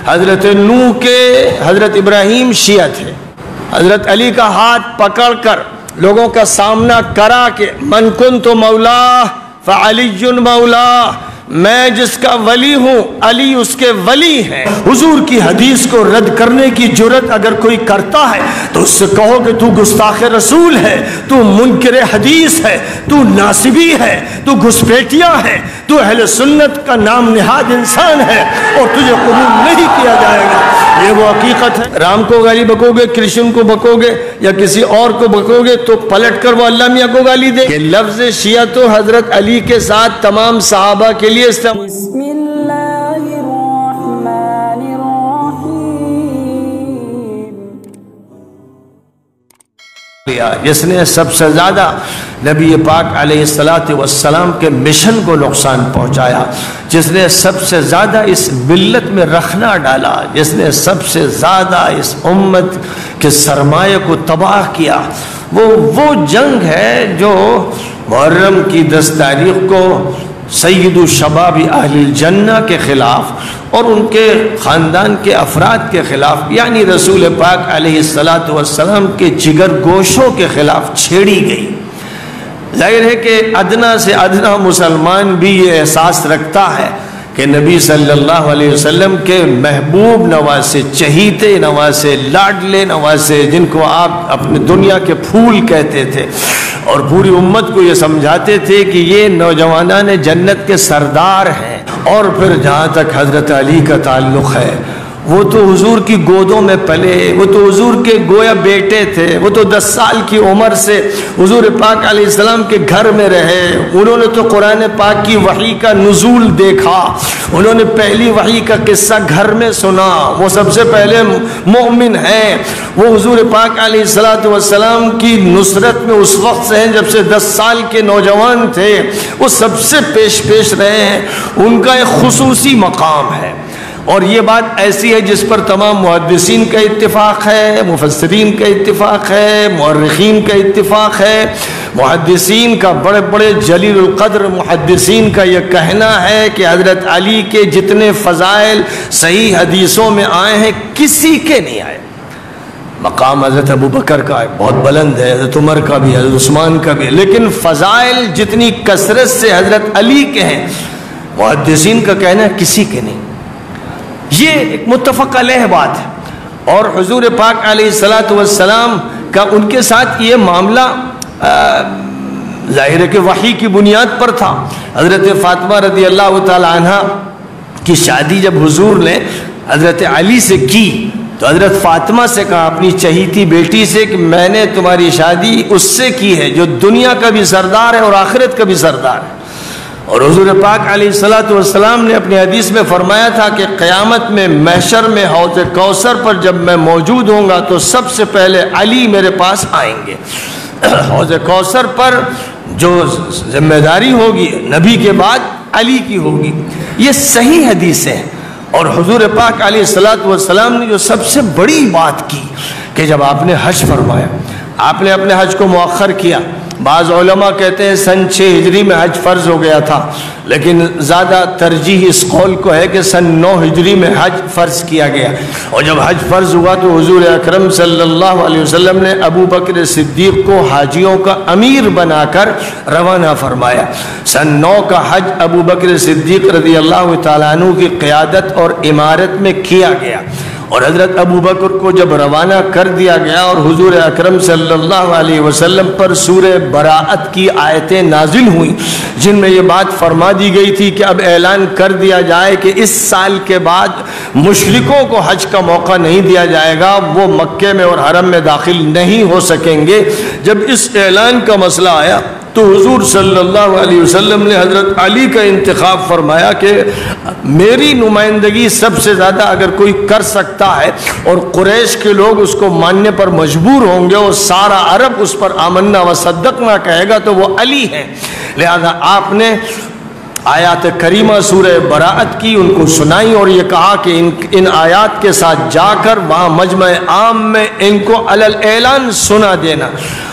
حضرت نوح کے حضرت ابراہیم شیعہ تھے، حضرت علی کا ہاتھ پکڑ کر لوگوں کا سامنا کرا کہ من کنت مولا فعلی مولا، میں جس کا ولی ہوں علی اس کے ولی ہیں۔ حضور کی حدیث کو رد کرنے کی جرت اگر کوئی کرتا ہے تو اس سے کہو کہ تو گستاخ رسول ہے، تو منکر حدیث ہے، تو ناصبی ہے، تو گھسپیٹیا ہے، تو اہل سنت کا نام نہاد انسان ہے اور تجھے قبول نہیں کیا جائے گا۔ یہ وہ حقیقت ہے۔ رام کو گالی بکو گے، کرشن کو بکو گے یا کسی اور کو بکو گے تو پلٹ کر وہ اللہ میاں کو گالی دے۔ کہ لفظ شیعہ تو حضرت علی کے ساتھ تمام صحابہ کے لیے استعمال۔ بسم اللہ الرحمن الرحیم۔ جس نے سب سے زیادہ نبی پاک علیہ السلام کے مشن کو نقصان پہنچایا، جس نے سب سے زیادہ اس ملت میں رخنا ڈالا، جس نے سب سے زیادہ اس امت کے سرمایہ کو تباہ کیا، وہ جنگ ہے جو محرم کی 10 تاریخ کو سید الشباب اہل الجنہ کے خلاف اور ان کے خاندان کے افراد کے خلاف، یعنی رسول پاک علیہ السلام کے جگر گوشوں کے خلاف چھیڑی گئی۔ ظاہر ہے کہ ادنا سے ادنا مسلمان بھی یہ احساس رکھتا ہے کہ نبی صلی اللہ علیہ وسلم کے محبوب نواسے، چہیتے نواسے، لاڈلے نواسے، جن کو آپ اپنے دنیا کے پھول کہتے تھے اور پوری امت کو یہ سمجھاتے تھے کہ یہ نوجوانان جنت کے سردار ہیں، اور پھر جہاں تک حضرت علی کا تعلق ہے، وہ تو حضور کی گودوں میں پلے، وہ تو حضور کے گویا بیٹے تھے، وہ تو 10 سال کی عمر سے حضور پاک علیہ السلام کے گھر میں رہے، انہوں نے تو قرآن پاک کی وحی کا نزول دیکھا، انہوں نے پہلی وحی کا قصہ گھر میں سنا، وہ سب سے پہلے مومن ہیں، وہ حضور پاک علیہ السلام کی نصرت میں اس وقت سے ہیں جب سے 10 سال کے نوجوان تھے، وہ سب سے پیش رہے ہیں، ان کا ایک خصوصی مقام ہے۔ اور یہ بات ایسی ہے جس پر تمام محدثین کا اتفاق ہے، مفسرین کا اتفاق ہے، مورخین کا اتفاق ہے، محدثین کا بڑے بڑے جلیل القدر محدثین کا یہ کہنا ہے کہ حضرت علی کے جتنے فضائل صحیح حدیثوں میں آئے ہیں کسی کے نہیں آئے۔ مقام حضرت ابو بکر کا بہت بلند ہے، حضرت عمر کا بھی، حضرت عثمان کا بھی، لیکن فضائل جتنی کثرت سے حضرت علی کے ہیں محدثین کا کہنا ہے کسی کے نہیں۔ یہ ایک متفق علیہ بات ہے، اور حضور پاک علیہ السلام کا ان کے ساتھ یہ معاملہ ظاہر ہے کہ وحی کی بنیاد پر تھا۔ حضرت فاطمہ رضی اللہ تعالی عنہ کی شادی جب حضور نے حضرت علی سے کی تو حضرت فاطمہ سے کہا اپنی چہیتی بیٹی سے کہ میں نے تمہاری شادی اس سے کی ہے جو دنیا کا بھی سردار ہے اور آخرت کا بھی سردار ہے۔ اور حضور پاک علیہ السلام نے اپنی حدیث میں فرمایا تھا کہ قیامت میں محشر میں حوض کوثر پر جب میں موجود ہوں گا تو سب سے پہلے علی میرے پاس آئیں گے۔ حوض کوثر پر جو ذمہ داری ہوگی نبی کے بعد علی کی ہوگی، یہ صحیح حدیث ہے۔ اور حضور پاک علیہ السلام نے جو سب سے بڑی بات کی کہ جب آپ نے حج فرمایا، آپ نے اپنے حج کو مؤخر کیا، بعض علماء کہتے ہیں سن 6 ہجری میں حج فرض ہو گیا تھا، لیکن زیادہ ترجیح اس قول کو ہے کہ سن 9 ہجری میں حج فرض کیا گیا۔ اور جب حج فرض ہوا تو حضور اکرم صلی اللہ علیہ وسلم نے ابو بکر صدیق کو حاجیوں کا امیر بنا کر روانہ فرمایا۔ سن 9 کا حج ابو بکر صدیق رضی اللہ تعالیٰ عنہ کی قیادت اور امارت میں کیا گیا، اور حضرت ابو بکر کو جب روانہ کر دیا گیا اور حضور اکرم صلی اللہ علیہ وسلم پر سورہ براءت کی آیتیں نازل ہوئیں جن میں یہ بات فرما دی گئی تھی کہ اب اعلان کر دیا جائے کہ اس سال کے بعد مشرکوں کو حج کا موقع نہیں دیا جائے گا، وہ مکے میں اور حرم میں داخل نہیں ہو سکیں گے۔ جب اس اعلان کا مسئلہ آیا تو حضور صلی اللہ علیہ وسلم نے حضرت علی کا انتخاب فرمایا کہ میری نمائندگی سب سے زیادہ اگر کوئی کر سکتا ہے اور قریش کے لوگ اس کو ماننے پر مجبور ہوں گے اور سارا عرب اس پر آمنا و صدقنا کہے گا تو وہ علی ہیں، لہذا آپ نے آیات کریمہ سورہ براءت کی ان کو سنائی اور یہ کہا کہ ان آیات کے ساتھ جا کر وہاں مجمع عام میں ان کو علل اعلان سنا دینا۔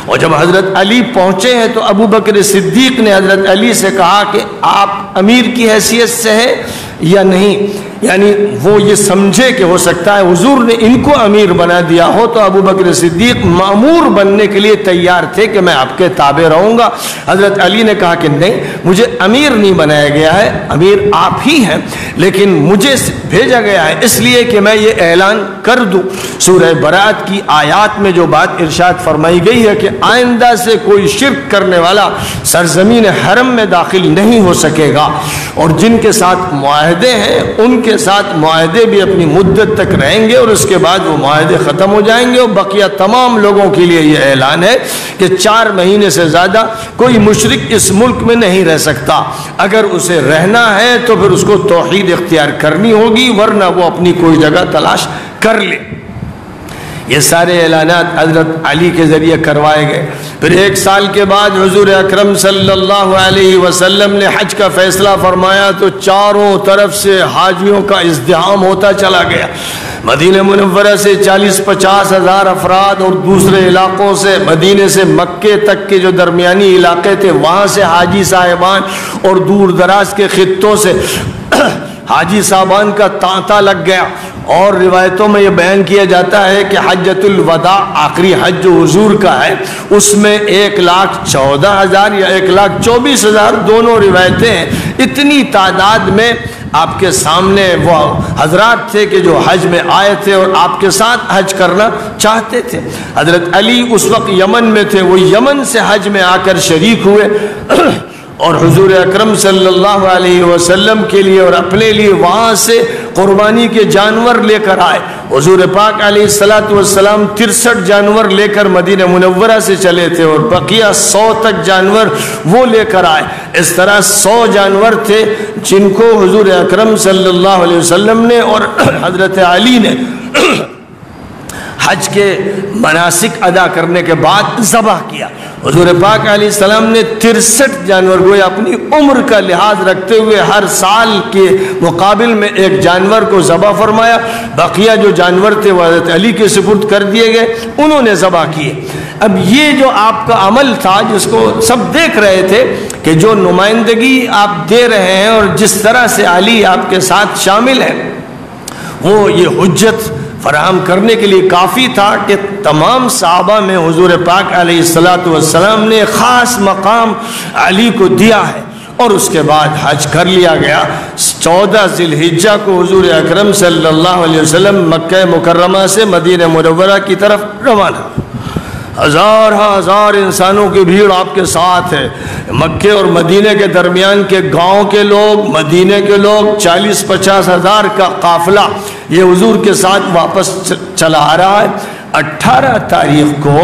اور جب حضرت علی پہنچے ہیں تو ابو بکر صدیق نے حضرت علی سے کہا کہ آپ امیر کی حیثیت سے ہیں یا نہیں؟ یعنی وہ یہ سمجھے کہ ہو سکتا ہے حضور نے ان کو امیر بنا دیا ہو، تو ابو بکر صدیق مامور بننے کے لیے تیار تھے کہ میں آپ کے تابع رہوں گا۔ حضرت علی نے کہا کہ نہیں، مجھے امیر نہیں بنایا گیا ہے، امیر آپ ہی ہیں، لیکن مجھے بھیجا گیا ہے اس لیے کہ میں یہ اعلان کر دوں۔ سورہ برات کی آیات میں جو بات ارشاد فرمائی گئی ہے کہ آئندہ سے کوئی شرک کرنے والا سرزمین حرم میں داخل نہیں ہو سکے گا، اور جن کے ساتھ معاہدے ہیں ان کے ساتھ معاہدے بھی اپنی مدت تک رہیں گے، اور اس کے بعد وہ معاہدے ختم ہو جائیں گے، اور بقیہ تمام لوگوں کے لیے یہ اعلان ہے کہ 4 مہینے سے زیادہ کوئی مشرک اس ملک میں نہیں رہ سکتا۔ اگر اسے رہنا ہے تو پھر اس کو توحید اختیار کرنی ہوگی، ورنہ وہ اپنی کوئی جگہ تلاش کر لے۔ یہ سارے اعلانات حضرت علی کے ذریعے کروائے گئے۔ پھر 1 سال کے بعد حضور اکرم صلی اللہ علیہ وسلم نے حج کا فیصلہ فرمایا تو چاروں طرف سے حاجیوں کا ازدحام ہوتا چلا گیا۔ مدینہ منورہ سے 40-50 ہزار افراد، اور دوسرے علاقوں سے، مدینے سے مکے تک کے جو درمیانی علاقے تھے وہاں سے حاجی صاحبان، اور دور دراز کے خطوں سے حاجی صاحبان کا تانتا لگ گیا۔ اور روایتوں میں یہ بیان کیا جاتا ہے کہ حجۃ الوداع، آخری حج جو حضور کا ہے، اس میں 1,14,000 یا 1,24,000 دونوں روایتیں ہیں، اتنی تعداد میں آپ کے سامنے وہ حضرات تھے کہ جو حج میں آئے تھے اور آپ کے ساتھ حج کرنا چاہتے تھے۔ حضرت علی اس وقت یمن میں تھے، وہ یمن سے حج میں آ کر شریک ہوئے، اور حضور اکرم صلی اللہ علیہ وسلم کے لیے اور اپنے لیے وہاں سے قربانی کے جانور لے کر آئے۔ حضور پاک علیہ السلام 63 جانور لے کر مدینہ منورہ سے چلے تھے، اور بقیہ 100 تک جانور وہ لے کر آئے۔ اس طرح 100 جانور تھے جن کو حضور اکرم صلی اللہ علیہ وسلم نے اور حضرت علی نے حج کے مناسک ادا کرنے کے بعد ذبح کیا۔ حضور پاک علیہ السلام نے 63 جانور، گویا اپنی عمر کا لحاظ رکھتے ہوئے ہر سال کے مقابل میں 1 جانور کو ذبح فرمایا۔ بقیہ جو جانور تھے وہ حضرت علی کے سپرد کر دیے گئے، انہوں نے ذبح کیے۔ اب یہ جو آپ کا عمل تھا جس کو سب دیکھ رہے تھے کہ جو نمائندگی آپ دے رہے ہیں اور جس طرح سے علی آپ کے ساتھ شامل ہے، وہ یہ حجت فراہم کرنے کے لیے کافی تھا کہ تمام صحابہ میں حضور پاک علیہ السلام نے خاص مقام علی کو دیا ہے، اور اس کے بعد حج کر لیا گیا۔ 14 ذی الحجہ کو حضور اکرم صلی اللہ علیہ وسلم مکہ مکرمہ سے مدینہ منورہ کی طرف روانہ۔ ہزار انسانوں کی بھیڑ آپ کے ساتھ ہے۔ مکے اور مدینے کے درمیان کے گاؤں کے لوگ، مدینے کے لوگ، 40-50 ہزار کا قافلہ یہ حضور کے ساتھ واپس چلا آ رہا ہے۔ 18 تاریخ کو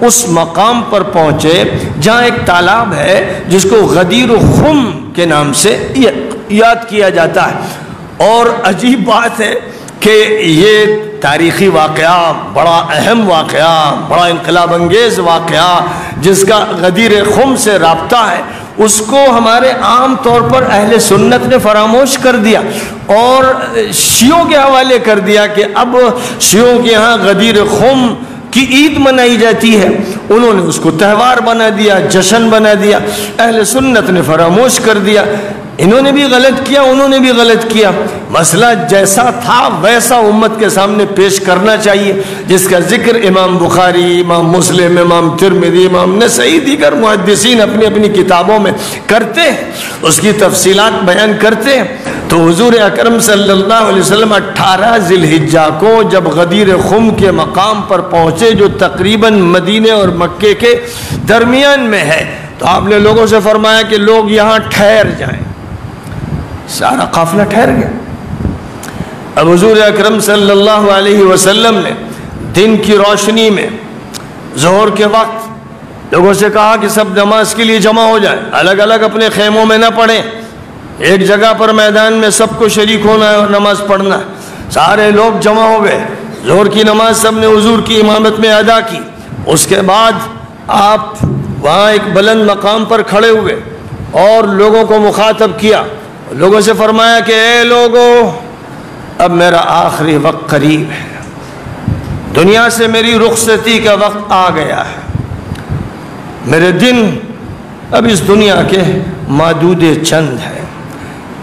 اس مقام پر پہنچے جہاں ایک تالاب ہے جس کو غدیر خم کے نام سے یاد کیا جاتا ہے، اور عجیب بات ہے کہ یہ تاریخی واقعہ، بڑا اہم واقعہ، بڑا انقلاب انگیز واقعہ جس کا غدیر خم سے رابطہ ہے، اس کو ہمارے عام طور پر اہل سنت نے فراموش کر دیا اور شیعوں کے حوالے کر دیا کہ اب شیعوں کے یہاں غدیر خم کی عید منائی جاتی ہے، انہوں نے اس کو تہوار بنا دیا، جشن بنا دیا۔ اہل سنت نے فراموش کر دیا۔ انہوں نے بھی غلط کیا، انہوں نے بھی غلط کیا۔ مسئلہ جیسا تھا ویسا امت کے سامنے پیش کرنا چاہیے، جس کا ذکر امام بخاری، امام مسلم، امام ترمذی، امام نسائی، دیگر محدثین اپنی اپنی کتابوں میں کرتے ہیں، اس کی تفصیلات بیان کرتے ہیں۔ تو حضور اکرم صلی اللہ علیہ وسلم 18 ذی الحجہ کو جب غدیر خم کے مقام پر پہنچے، جو تقریباً مدینے اور مکے کے درمیان میں ہے، تو آپ نے لوگوں سے فرمایا کہ لوگ یہاں ٹھہر جائیں۔ سارا قافلہ ٹھہر گیا۔ اب حضور اکرم صلی اللہ علیہ وسلم نے دن کی روشنی میں ظہر کے وقت لوگوں سے کہا کہ سب نماز کے لیے جمع ہو جائیں، الگ الگ اپنے خیموں میں نہ پڑھیں، ایک جگہ پر میدان میں سب کو شریک ہونا ہے اور نماز پڑھنا ہے۔ سارے لوگ جمع ہو گئے، ظہر کی نماز سب نے حضور کی امامت میں ادا کی۔ اس کے بعد آپ وہاں ایک بلند مقام پر کھڑے ہوئے اور لوگوں کو مخاطب کیا، لوگوں سے فرمایا کہ اے لوگو، اب میرا آخری وقت قریب ہے، دنیا سے میری رخصتی کا وقت آ گیا ہے، میرے دن اب اس دنیا کے معدود چند ہیں،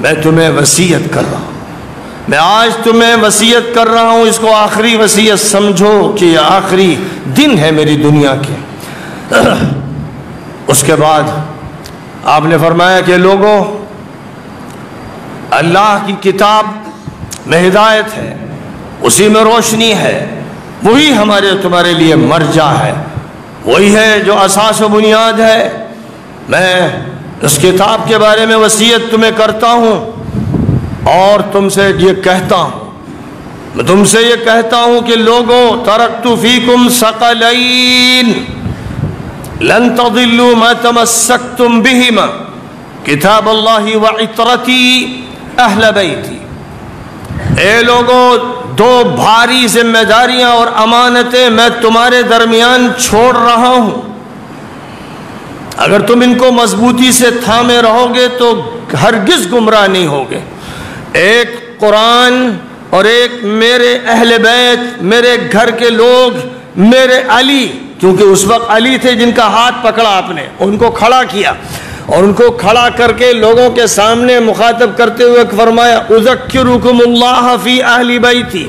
میں تمہیں وصیت کر رہا ہوں، میں آج تمہیں وصیت کر رہا ہوں، اس کو آخری وصیت سمجھو کہ یہ آخری دن ہے میری دنیا کے۔ اس کے بعد آپ نے فرمایا کہ لوگوں، اللہ کی کتاب میں ہدایت ہے، اسی میں روشنی ہے، وہی ہمارے تمہارے لیے مرجع ہے، وہی ہے جو اساس و بنیاد ہے۔ میں اس کتاب کے بارے میں وصیت تمہیں کرتا ہوں اور تم سے یہ کہتا ہوں، میں تم سے یہ کہتا ہوں کہ لوگوں، ترکت فیکم ثقلین لن تضلوا ما تمسکتم بہما، کتاب اللہ وعطرتی اہل بیتی۔ اے لوگوں، دو بھاری ذمہ داریاں اور امانتیں میں تمہارے درمیان چھوڑ رہا ہوں، اگر تم ان کو مضبوطی سے تھامے رہو گے تو ہرگز گمراہ نہیں ہوگے۔ ایک قرآن اور ایک میرے اہل بیت، میرے گھر کے لوگ، میرے علی، کیونکہ اس وقت علی تھے جن کا ہاتھ پکڑا آپ نے، ان کو کھڑا کیا اور ان کو کھڑا کر کے لوگوں کے سامنے مخاطب کرتے ہوئے فرمایا، اذکرکم اللہ فی اہل بیتی،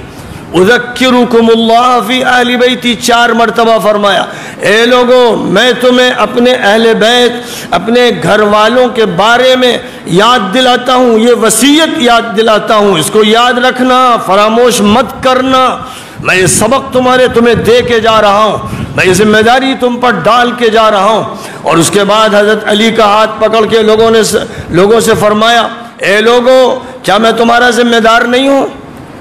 اذکرکم اللہ فی اہل بیتی، 4 مرتبہ فرمایا۔ اے لوگوں، میں تمہیں اپنے اہل بیت، اپنے گھر والوں کے بارے میں یاد دلاتا ہوں، یہ وصیت یاد دلاتا ہوں، اس کو یاد رکھنا، فراموش مت کرنا۔ میں یہ سبق تمہیں دے کے جا رہا ہوں، میں یہ ذمہ داری تم پر ڈال کے جا رہا ہوں۔ اور اس کے بعد حضرت علی کا ہاتھ پکڑ کے لوگوں سے فرمایا، اے لوگوں، کیا میں تمہارا ذمہ دار نہیں ہوں؟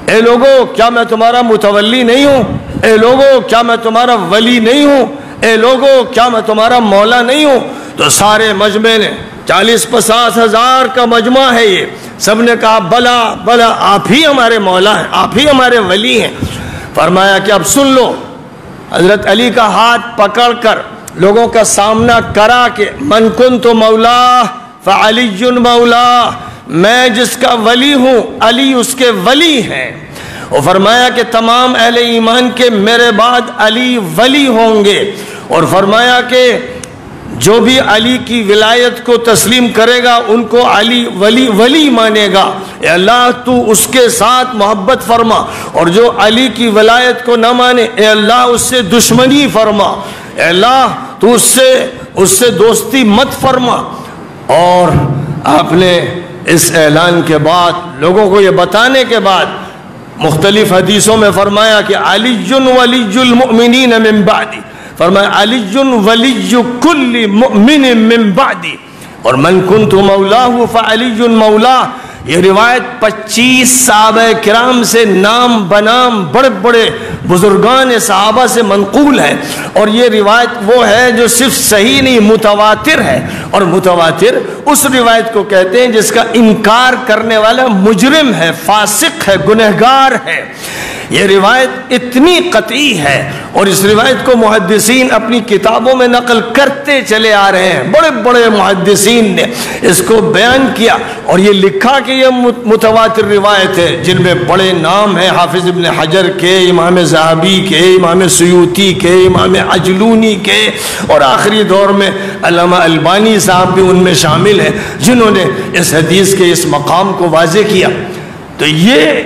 اے لوگوں، کیا میں تمہارا متولی نہیں ہوں؟ اے لوگوں، کیا میں تمہارا ولی نہیں ہوں؟ اے لوگوں، کیا میں تمہارا مولا نہیں ہوں؟ تو سارے مجمع نے، 40-50 ہزار کا مجمع ہے یہ، سب نے کہا بلا بلا، آپ ہی ہمارے مولا ہیں، آپ ہی ہمارے ولی ہیں۔ فرمایا کہ اب سن لو، حضرت علی کا ہاتھ پکڑ کر لوگوں کا سامنا کرا کہ من کنت مولا فعلی مولا، میں جس کا ولی ہوں علی اس کے ولی ہیں۔ اور فرمایا کہ تمام اہل ایمان کے میرے بعد علی ولی ہوں گے، اور فرمایا کہ جو بھی علی کی ولایت کو تسلیم کرے گا ان کو علی ولی مانے گا۔ اے اللہ تو اس کے ساتھ محبت فرما، اور جو علی کی ولایت کو نہ مانے اے اللہ اس سے دشمنی فرما، اے اللہ تو اس سے دوستی مت فرما۔ اور آپ نے اس اعلان کے بعد، لوگوں کو یہ بتانے کے بعد، مختلف حدیثوں میں فرمایا کہ علی ولی المؤمنین من بعدی، فرمایا علی ولی کل مؤمن من بعدی، اور من کنت مولاه فعلی مولا۔ یہ روایت 25 صحابہ کرام سے نام بنام بڑے بڑے بزرگان صحابہ سے منقول ہے، اور یہ روایت وہ ہے جو صرف صحیح نہیں متواتر ہے، اور متواتر اس روایت کو کہتے ہیں جس کا انکار کرنے والا مجرم ہے، فاسق ہے، گنہگار ہے۔ یہ روایت اتنی قطعی ہے، اور اس روایت کو محدثین اپنی کتابوں میں نقل کرتے چلے آ رہے ہیں، بڑے بڑے محدثین نے اس کو بیان کیا اور یہ لکھا کہ یہ متواتر روایت ہے، جن میں بڑے نام ہیں حافظ ابن حجر کے، امام ذہبی کے، امام سیوطی کے، امام عجلونی کے، اور آخری دور میں علامہ البانی صاحب بھی ان میں شامل ہیں جنہوں نے اس حدیث کے اس مقام کو واضح کیا۔ تو یہ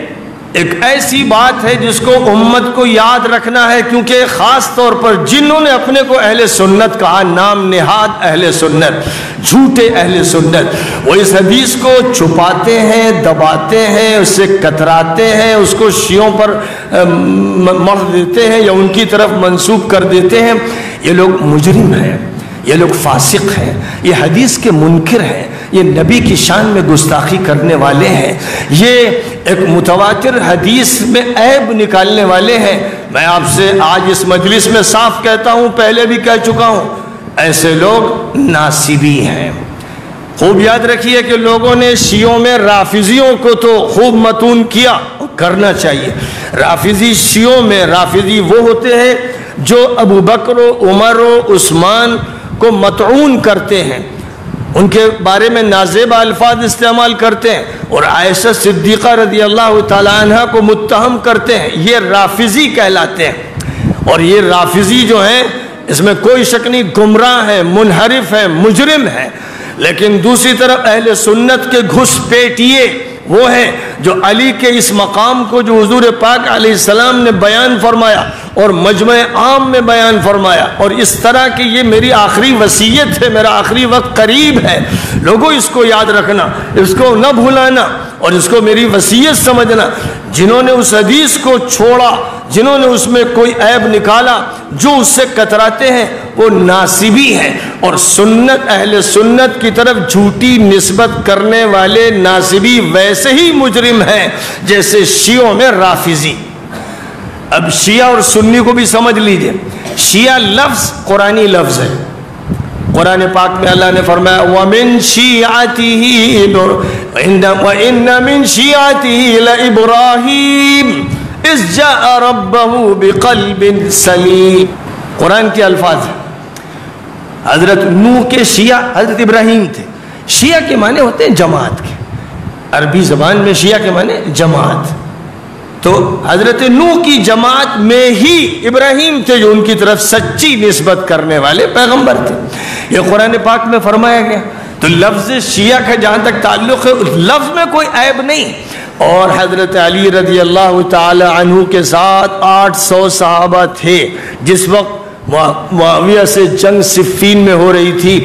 ایک ایسی بات ہے جس کو امت کو یاد رکھنا ہے، کیونکہ خاص طور پر جنہوں نے اپنے کو اہل سنت کہا، نام نہاد اہل سنت، جھوٹے اہل سنت، وہ اس حدیث کو چھپاتے ہیں، دباتے ہیں، اس سے کتراتے ہیں، اس کو شیعوں پر مر دیتے ہیں یا ان کی طرف منسوب کر دیتے ہیں۔ یہ لوگ مجرم ہیں، یہ لوگ فاسق ہیں، یہ حدیث کے منکر ہیں، یہ نبی کی شان میں گستاخی کرنے والے ہیں، یہ ایک متواتر حدیث میں عیب نکالنے والے ہیں۔ میں آپ سے آج اس مجلس میں صاف کہتا ہوں، پہلے بھی کہہ چکا ہوں، ایسے لوگ ناصبی ہیں۔ خوب یاد رکھیے کہ لوگوں نے شیعوں میں رافضیوں کو تو خوب متون کیا، کرنا چاہیے۔ رافضی شیعوں میں، رافضی وہ ہوتے ہیں جو ابو بکر و عمر و عثمان کو مطعون کرتے ہیں، ان کے بارے میں نازیبہ الفاظ استعمال کرتے ہیں، اور عائشہ صدیقہ رضی اللہ تعالیٰ عنہ کو متہم کرتے ہیں، یہ رافضی کہلاتے ہیں۔ اور یہ رافضی جو ہیں اس میں کوئی شک نہیں، گمراہ ہیں، منحرف ہیں، مجرم ہیں۔ لیکن دوسری طرف اہل سنت کے گھس پیٹیے وہ ہے جو علی کے اس مقام کو جو حضور پاک علیہ السلام نے بیان فرمایا اور مجمع عام میں بیان فرمایا، اور اس طرح کہ یہ میری آخری وصیت ہے، میرا آخری وقت قریب ہے، لوگوں اس کو یاد رکھنا، اس کو نہ بھولانا اور اس کو میری وصیت سمجھنا۔ جنہوں نے اس حدیث کو چھوڑا، جنہوں نے اس میں کوئی عیب نکالا، جو اس سے کتراتے ہیں وہ ناسبی ہیں، اور سنت اہل سنت کی طرف جھوٹی نسبت کرنے والے ناسبی ویسے ہی مجرم ہیں جیسے شیعوں میں رافضی۔ اب شیعہ اور سنی کو بھی سمجھ لیجئے، شیعہ لفظ قرآنی لفظ ہے، قرآن پاک میں اللہ نے فرمایا وَمِن شِيعَتِهِ وَإِنَّ مِن شِيعَتِهِ لَإِبْرَاهِيمَ إِذْ جَاءَ رَبَّهُ بِقَلْبٍ سَلِيمٍ۔ قرآن کے الفاظ ہیں۔ حضرت نوح کے شیعہ حضرت ابراہیم تھے۔ شیعہ کے معنی ہوتے ہیں جماعت کے، عربی زبان میں شیعہ کے معنی جماعت، تو حضرت نوح کی جماعت میں ہی ابراہیم تھے جو ان کی طرف سچی نسبت کرنے والے پیغمبر تھے، یہ قرآن پاک میں فرمایا گیا۔ تو لفظ شیعہ کا جہاں تک تعلق ہے لفظ میں کوئی عیب نہیں، اور حضرت علی رضی اللہ تعالی عنہ کے ساتھ 800 صحابہ تھے جس وقت معاویہ سے جنگ صفین میں ہو رہی تھی،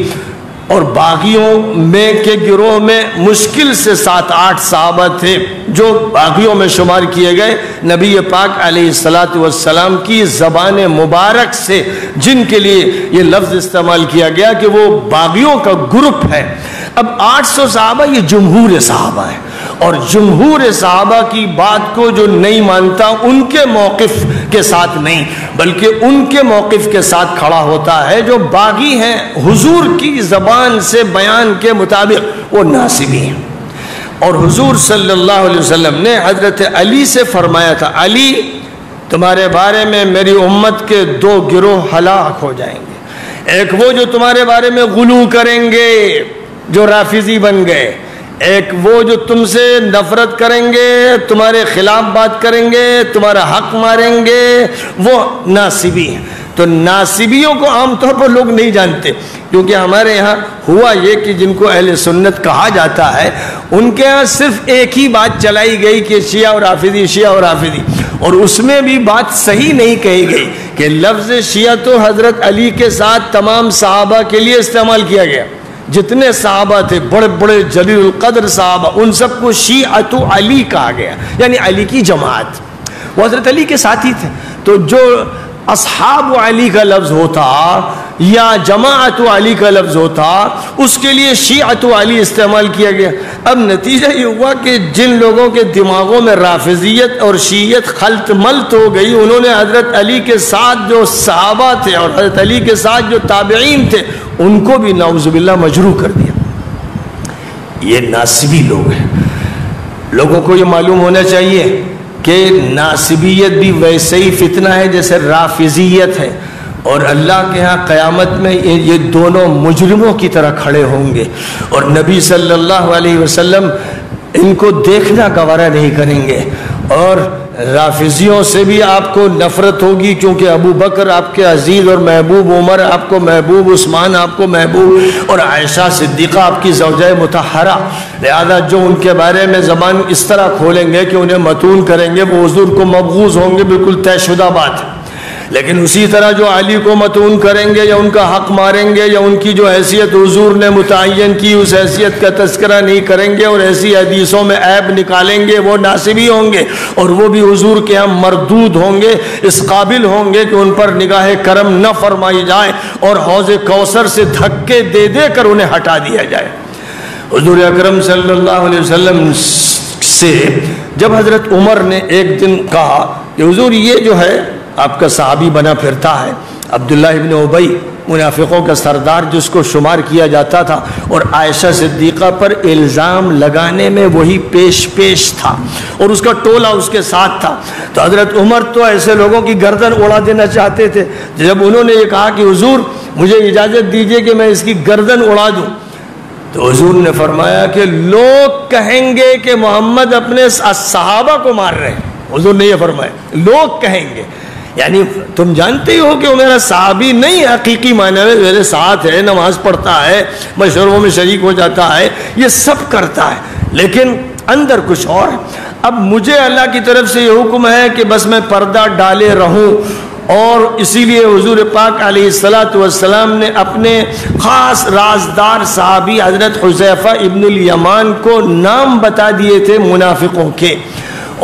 اور باغیوں میں کے گروہ میں مشکل سے 7-8 صحابہ تھے جو باغیوں میں شمار کیے گئے، نبی پاک علیہ السلام کی زبان مبارک سے جن کے لیے یہ لفظ استعمال کیا گیا کہ وہ باغیوں کا گروپ ہے۔ اب 800 صحابہ یہ جمہور صحابہ ہیں، اور جمہور صحابہ کی بات کو جو نہیں مانتا ان کے موقف کے ساتھ نہیں بلکہ ان کے موقف کے ساتھ کھڑا ہوتا ہے جو باغی ہیں، حضور کی زبان سے بیان کے مطابق وہ ناسبی ہیں۔ اور حضور صلی اللہ علیہ وسلم نے حضرت علی سے فرمایا تھا علی تمہارے بارے میں میری امت کے 2 گروہ ہلاک ہو جائیں گے، ایک وہ جو تمہارے بارے میں غلو کریں گے جو رافضی بن گئے، ایک وہ جو تم سے نفرت کریں گے، تمہارے خلاف بات کریں گے، تمہارا حق ماریں گے، وہ ناسبی ہیں۔ تو ناسبیوں کو عام طور پر لوگ نہیں جانتے، کیونکہ ہمارے یہاں ہوا یہ کہ جن کو اہل سنت کہا جاتا ہے ان کے یہاں صرف ایک ہی بات چلائی گئی کہ شیعہ اور رافضی، شیعہ اور رافضی، اور اس میں بھی بات صحیح نہیں کہی گئی کہ لفظ شیعہ تو حضرت علی کے ساتھ تمام صحابہ کے لیے استعمال کیا گیا، جتنے صحابہ تھے بڑے بڑے جلیل القدر صحابہ ان سب کو شیعۃ علی کہا گیا، یعنی علی کی جماعت، وہ حضرت علی کے ساتھی تھے۔ تو جو اصحاب علی کا لفظ ہوتا یا جماعت علی کا لفظ ہوتا اس کے لیے شیعۃ علی استعمال کیا گیا۔ اب نتیجہ یہ ہوا کہ جن لوگوں کے دماغوں میں رافضیت اور شیعیت خلط ملط ہو گئی، انہوں نے حضرت علی کے ساتھ جو صحابہ تھے اور حضرت علی کے ساتھ جو تابعین تھے ان کو بھی نعوذ باللہ مجروح کر دیا۔ یہ ناسبی لوگ ہیں۔ لوگوں کو یہ معلوم ہونا چاہیے کہ ناسبیت بھی ویسے ہی فتنہ ہے جیسے رافضیت ہے، اور اللہ کے ہاں قیامت میں یہ دونوں مجرموں کی طرح کھڑے ہوں گے، اور نبی صلی اللہ علیہ وسلم ان کو دیکھنا گوارا نہیں کریں گے، اور رافضیوں سے بھی آپ کو نفرت ہوگی کیونکہ ابو بکر آپ کے عزیز اور محبوب، عمر آپ کو محبوب، عثمان آپ کو محبوب، اور عائشہ صدیقہ آپ کی زوجہ مطہرہ، لہذا جو ان کے بارے میں زبان اس طرح کھولیں گے کہ انہیں متون کریں گے وہ حضور کو مبغوض ہوں گے، بالکل طے شدہ بات ہے۔ لیکن اسی طرح جو علی کو متون کریں گے یا ان کا حق ماریں گے یا ان کی جو حیثیت حضور نے متعین کی اس حیثیت کا تذکرہ نہیں کریں گے اور ایسی حدیثوں میں عیب نکالیں گے، وہ ناسبی ہوں گے، اور وہ بھی حضور کے ہاں مردود ہوں گے، اس قابل ہوں گے کہ ان پر نگاہ کرم نہ فرمائی جائے اور حوض کوثر سے دھکے دے دے کر انہیں ہٹا دیا جائے۔ حضور اکرم صلی اللہ علیہ وسلم سے جب حضرت عمر نے ایک دن کہا کہ حضور یہ جو ہے آپ کا صحابی بنا پھرتا ہے عبداللہ ابن ابی، منافقوں کا سردار جس کو شمار کیا جاتا تھا، اور عائشہ صدیقہ پر الزام لگانے میں وہی پیش تھا اور اس کا ٹولہ اس کے ساتھ تھا، تو حضرت عمر تو ایسے لوگوں کی گردن اڑا دینا چاہتے تھے۔ جب انہوں نے یہ کہا کہ حضور مجھے اجازت دیجئے کہ میں اس کی گردن اڑا دوں، تو حضور نے فرمایا کہ لوگ کہیں گے کہ محمد اپنے صحابہ کو مار رہے ہیں۔ حضور نے یہ فرمایا لوگ کہیں گے، یعنی تم جانتے ہو کہ وہ میرا صحابی نہیں، حقیقی معنی میں میرے ساتھ ہے، نماز پڑھتا ہے، مشوروں میں شریک ہو جاتا ہے، یہ سب کرتا ہے، لیکن اندر کچھ اور. اب مجھے اللہ کی طرف سے یہ حکم ہے کہ بس میں پردہ ڈالے رہوں، اور اسی لیے حضور پاک علیہ السلام نے اپنے خاص رازدار صحابی حضرت حذیفہ ابن الیمان کو نام بتا دیے تھے منافقوں کے،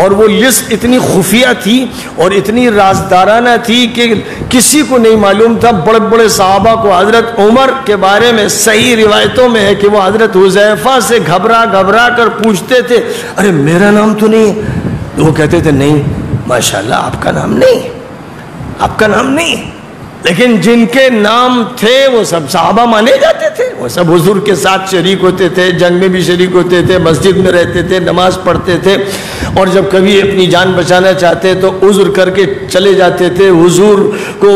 اور وہ لسٹ اتنی خفیہ تھی اور اتنی رازدارانہ تھی کہ کسی کو نہیں معلوم تھا. بڑے بڑے صحابہ کو حضرت عمر کے بارے میں صحیح روایتوں میں ہے کہ وہ حضرت حذیفہ سے گھبرا کر پوچھتے تھے ارے میرا نام تو نہیں ہے؟ وہ کہتے تھے نہیں ماشاءاللہ آپ کا نام نہیں، آپ کا نام نہیں. لیکن جن کے نام تھے وہ سب صحابہ مانے جاتے تھے، وہ سب حضور کے ساتھ شریک ہوتے تھے، جنگ میں بھی شریک ہوتے تھے، مسجد میں رہتے تھے، نماز پڑھتے تھے، اور جب کبھی اپنی جان بچانا چاہتے تو عذر کر کے چلے جاتے تھے. حضور کو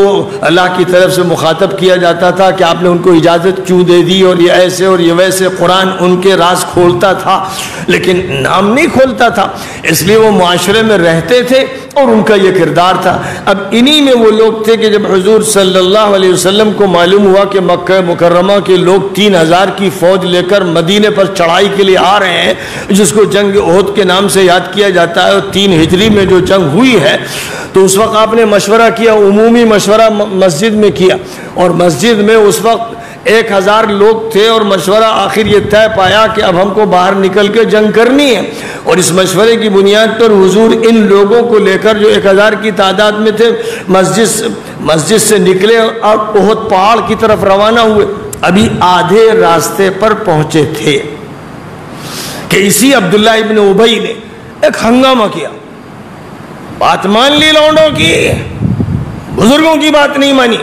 اللہ کی طرف سے مخاطب کیا جاتا تھا کہ آپ نے ان کو اجازت کیوں دے دی، اور یہ ایسے اور یہ ویسے. قرآن ان کے راز کھولتا تھا لیکن نام نہیں کھولتا تھا، اس لیے وہ معاشرے میں رہتے تھے اور ان کا یہ کردار تھا. اب انہی میں وہ لوگ تھے کہ جب حضور صلی اللہ علیہ وسلم کو معلوم ہوا کہ مکہ مکرمہ کے لوگ 3000 کی فوج لے کر مدینے پر چڑھائی کے لیے آ رہے ہیں، جس کو جنگ احد کے نام سے یاد کیا جاتا ہے، اور 3 ہجری میں جو جنگ ہوئی ہے، تو اس وقت آپ نے مشورہ کیا، عمومی مشورہ مسجد میں کیا، اور مسجد میں اس وقت 1000 لوگ تھے، اور مشورہ آخر یہ طے پایا کہ اب ہم کو باہر نکل کے جنگ کرنی ہے. اور اس مشورے کی بنیاد پر حضور ان لوگوں کو لے کر جو 1000 کی تعداد میں تھے مسجد سے نکلے اور احد پہاڑ کی طرف روانہ ہوئے. ابھی آدھے راستے پر پہنچے تھے کہ اسی عبداللہ ابن ابی نے ایک ہنگامہ کیا. بات مان لی لونڈوں کی، بزرگوں کی بات نہیں مانی،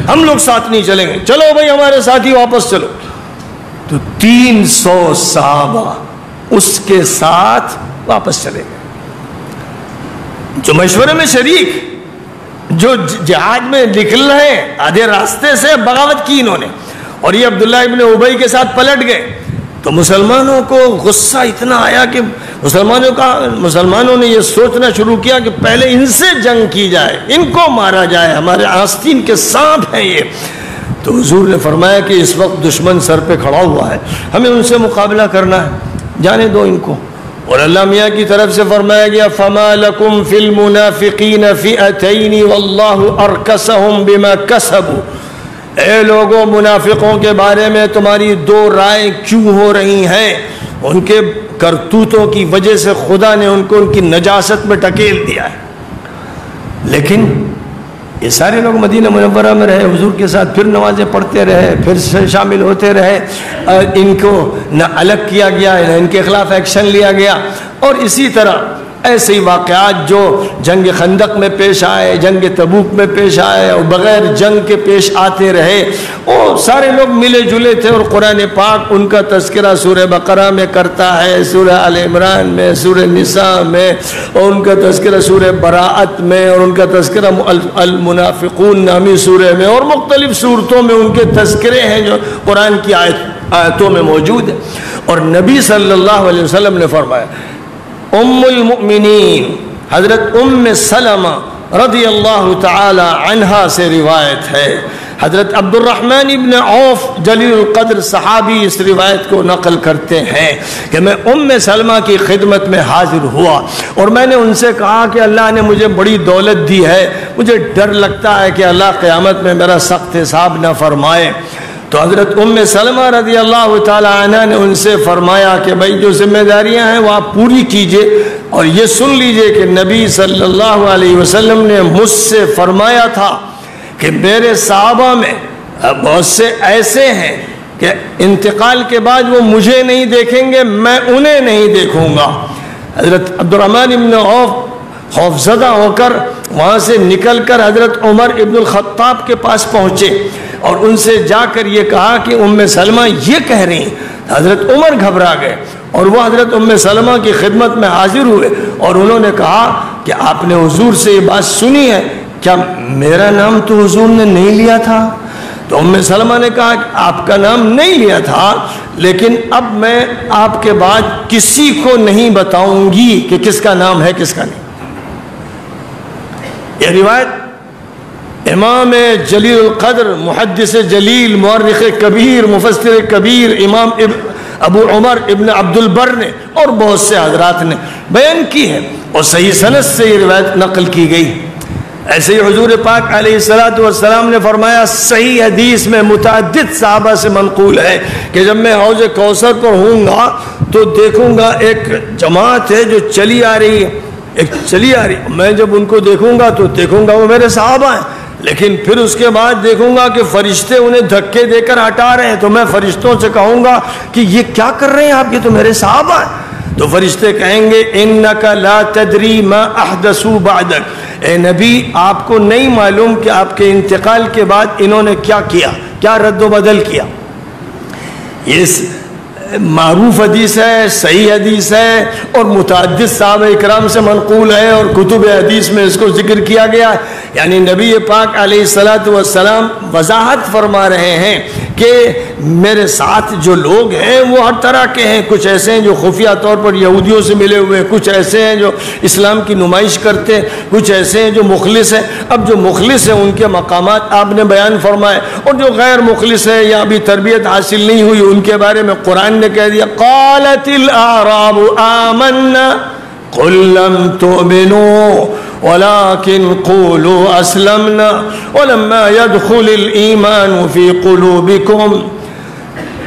ہم لوگ ساتھ نہیں چلیں گے، چلو بھائی ہمارے ساتھ ہی واپس چلو. تو 300 صحابہ اس کے ساتھ واپس چلے گئے، جو مشورے میں شریک، جو جہاد میں نکل رہے ہیں، آدھے راستے سے بغاوت کی انہوں نے، اور یہ عبداللہ ابن ابی کے ساتھ پلٹ گئے. تو مسلمانوں کو غصہ اتنا آیا کہ مسلمانوں نے یہ سوچنا شروع کیا کہ پہلے ان سے جنگ کی جائے، ان کو مارا جائے، ہمارے آستین کے سانپ ہیں یہ. تو حضور نے فرمایا کہ اس وقت دشمن سر پہ کھڑا ہوا ہے، ہمیں ان سے مقابلہ کرنا ہے، جانے دو ان کو. اور اللہ میاں کی طرف سے فرمایا گیا فَمَا لَكُمْ فِي الْمُنَافِقِينَ فِئَتَيْنِ وَاللَّهُ أَرْكَسَهُمْ بِمَا كَسَبُوا. اے لوگوں، منافقوں کے بارے میں تمہاری 2 رائے کیوں ہو رہی ہیں؟ ان کے کرتوتوں کی وجہ سے خدا نے ان کو ان کی نجاست میں ٹکیل دیا ہے. لیکن یہ سارے لوگ مدینہ منورہ میں رہے، حضور کے ساتھ پھر نمازیں پڑھتے رہے، پھر سے شامل ہوتے رہے، ان کو نہ الگ کیا گیا نہ ان کے خلاف ایکشن لیا گیا. اور اسی طرح ایسے ہی واقعات جو جنگ خندق میں پیش آئے، جنگ تبوک میں پیش آئے، اور بغیر جنگ کے پیش آتے رہے، وہ سارے لوگ ملے جلے تھے. اور قرآن پاک ان کا تذکرہ سورہ بقرہ میں کرتا ہے، سورہ آل عمران میں، سورہ نساء میں، اور ان کا تذکرہ سورہ براءت میں، اور ان کا تذکرہ المنافقون نامی سورہ میں، اور مختلف صورتوں میں ان کے تذکرے ہیں جو قرآن کی آیتوں میں موجود ہیں. اور نبی صلی اللہ علیہ وسلم نے فرمایا، ام المؤمنین حضرت ام سلمہ رضی اللہ تعالی عنہا سے روایت ہے، حضرت عبد الرحمن ابن عوف جلیل القدر صحابی اس روایت کو نقل کرتے ہیں کہ میں ام سلمہ کی خدمت میں حاضر ہوا، اور میں نے ان سے کہا کہ اللہ نے مجھے بڑی دولت دی ہے، مجھے ڈر لگتا ہے کہ اللہ قیامت میں میرا سخت حساب نہ فرمائے. تو حضرت ام سلمہ رضی اللہ تعالی عنہ نے ان سے فرمایا کہ بھائی جو ذمہ داریاں ہیں وہ آپ پوری کیجئے، اور یہ سن لیجئے کہ نبی صلی اللہ علیہ وسلم نے مجھ سے فرمایا تھا کہ میرے صحابہ میں بہت سے ایسے ہیں کہ انتقال کے بعد وہ مجھے نہیں دیکھیں گے، میں انہیں نہیں دیکھوں گا. حضرت عبد الرحمن ابن عوف خوفزدہ ہو کر وہاں سے نکل کر حضرت عمر ابن الخطاب کے پاس پہنچے، اور ان سے جا کر یہ کہا کہ ام سلمہ یہ کہہ رہی ہیں. حضرت عمر گھبرا گئے، اور وہ حضرت ام سلمہ کی خدمت میں حاضر ہوئے، اور انہوں نے کہا کہ آپ نے حضور سے یہ بات سنی ہے، کیا میرا نام تو حضور نے نہیں لیا تھا؟ تو ام سلمہ نے کہا کہ آپ کا نام نہیں لیا تھا، لیکن اب میں آپ کے بعد کسی کو نہیں بتاؤں گی کہ کس کا نام ہے کس کا نہیں. یہ روایت امام جلیل القدر، محدث جلیل، مورخ کبیر، مفسر کبیر، امام ابو عمر ابن عبد البر نے اور بہت سے حضرات نے بیان کی ہے اور صحیح سند سے یہ روایت نقل کی گئی۔ ایسے ہی حضور پاک علیہ الصلوۃ والسلام نے فرمایا، صحیح حدیث میں متعدد صحابہ سے منقول ہے کہ جب میں حوض کوثر پر ہوں گا تو دیکھوں گا ایک جماعت ہے جو چلی آ رہی ہے، میں جب ان کو دیکھوں گا تو دیکھوں گا وہ میرے صحابہ ہیں، لیکن پھر اس کے بعد دیکھوں گا کہ فرشتے انہیں دھکے دے کر ہٹا رہے ہیں، تو میں فرشتوں سے کہوں گا کہ یہ کیا کر رہے ہیں آپ، یہ تو میرے صحابہ ہیں۔ تو فرشتے کہیں گے انک لا تدری ما احدثوا بعدک، اے نبی آپ کو نہیں معلوم کہ آپ کے انتقال کے بعد انہوں نے کیا کیا، کیا رد و بدل کیا۔ یہ معروف حدیث ہے، صحیح حدیث ہے اور متعدد صحابہ اکرام سے منقول ہے اور کتب حدیث میں اس کو ذکر کیا گیا ہے۔ یعنی نبی پاک علیہ الصلوۃ والسلام وضاحت فرما رہے ہیں کہ میرے ساتھ جو لوگ ہیں وہ ہر طرح کے ہیں، کچھ ایسے ہیں جو خفیہ طور پر یہودیوں سے ملے ہوئے ہیں، کچھ ایسے ہیں جو اسلام کی نمائش کرتے ہیں، کچھ ایسے ہیں جو مخلص ہیں۔ اب جو مخلص ہیں ان کے مقامات آپ نے بیان فرمائے، اور جو غیر مخلص ہیں یا ابھی تربیت حاصل نہیں ہوئی ان کے بارے میں قرآن نے کہہ دیا قالت الاعراب آمنا قل لم تؤمنوا ولكن قولوا اسلمنا ولما يدخل الايمان في قلوبكم۔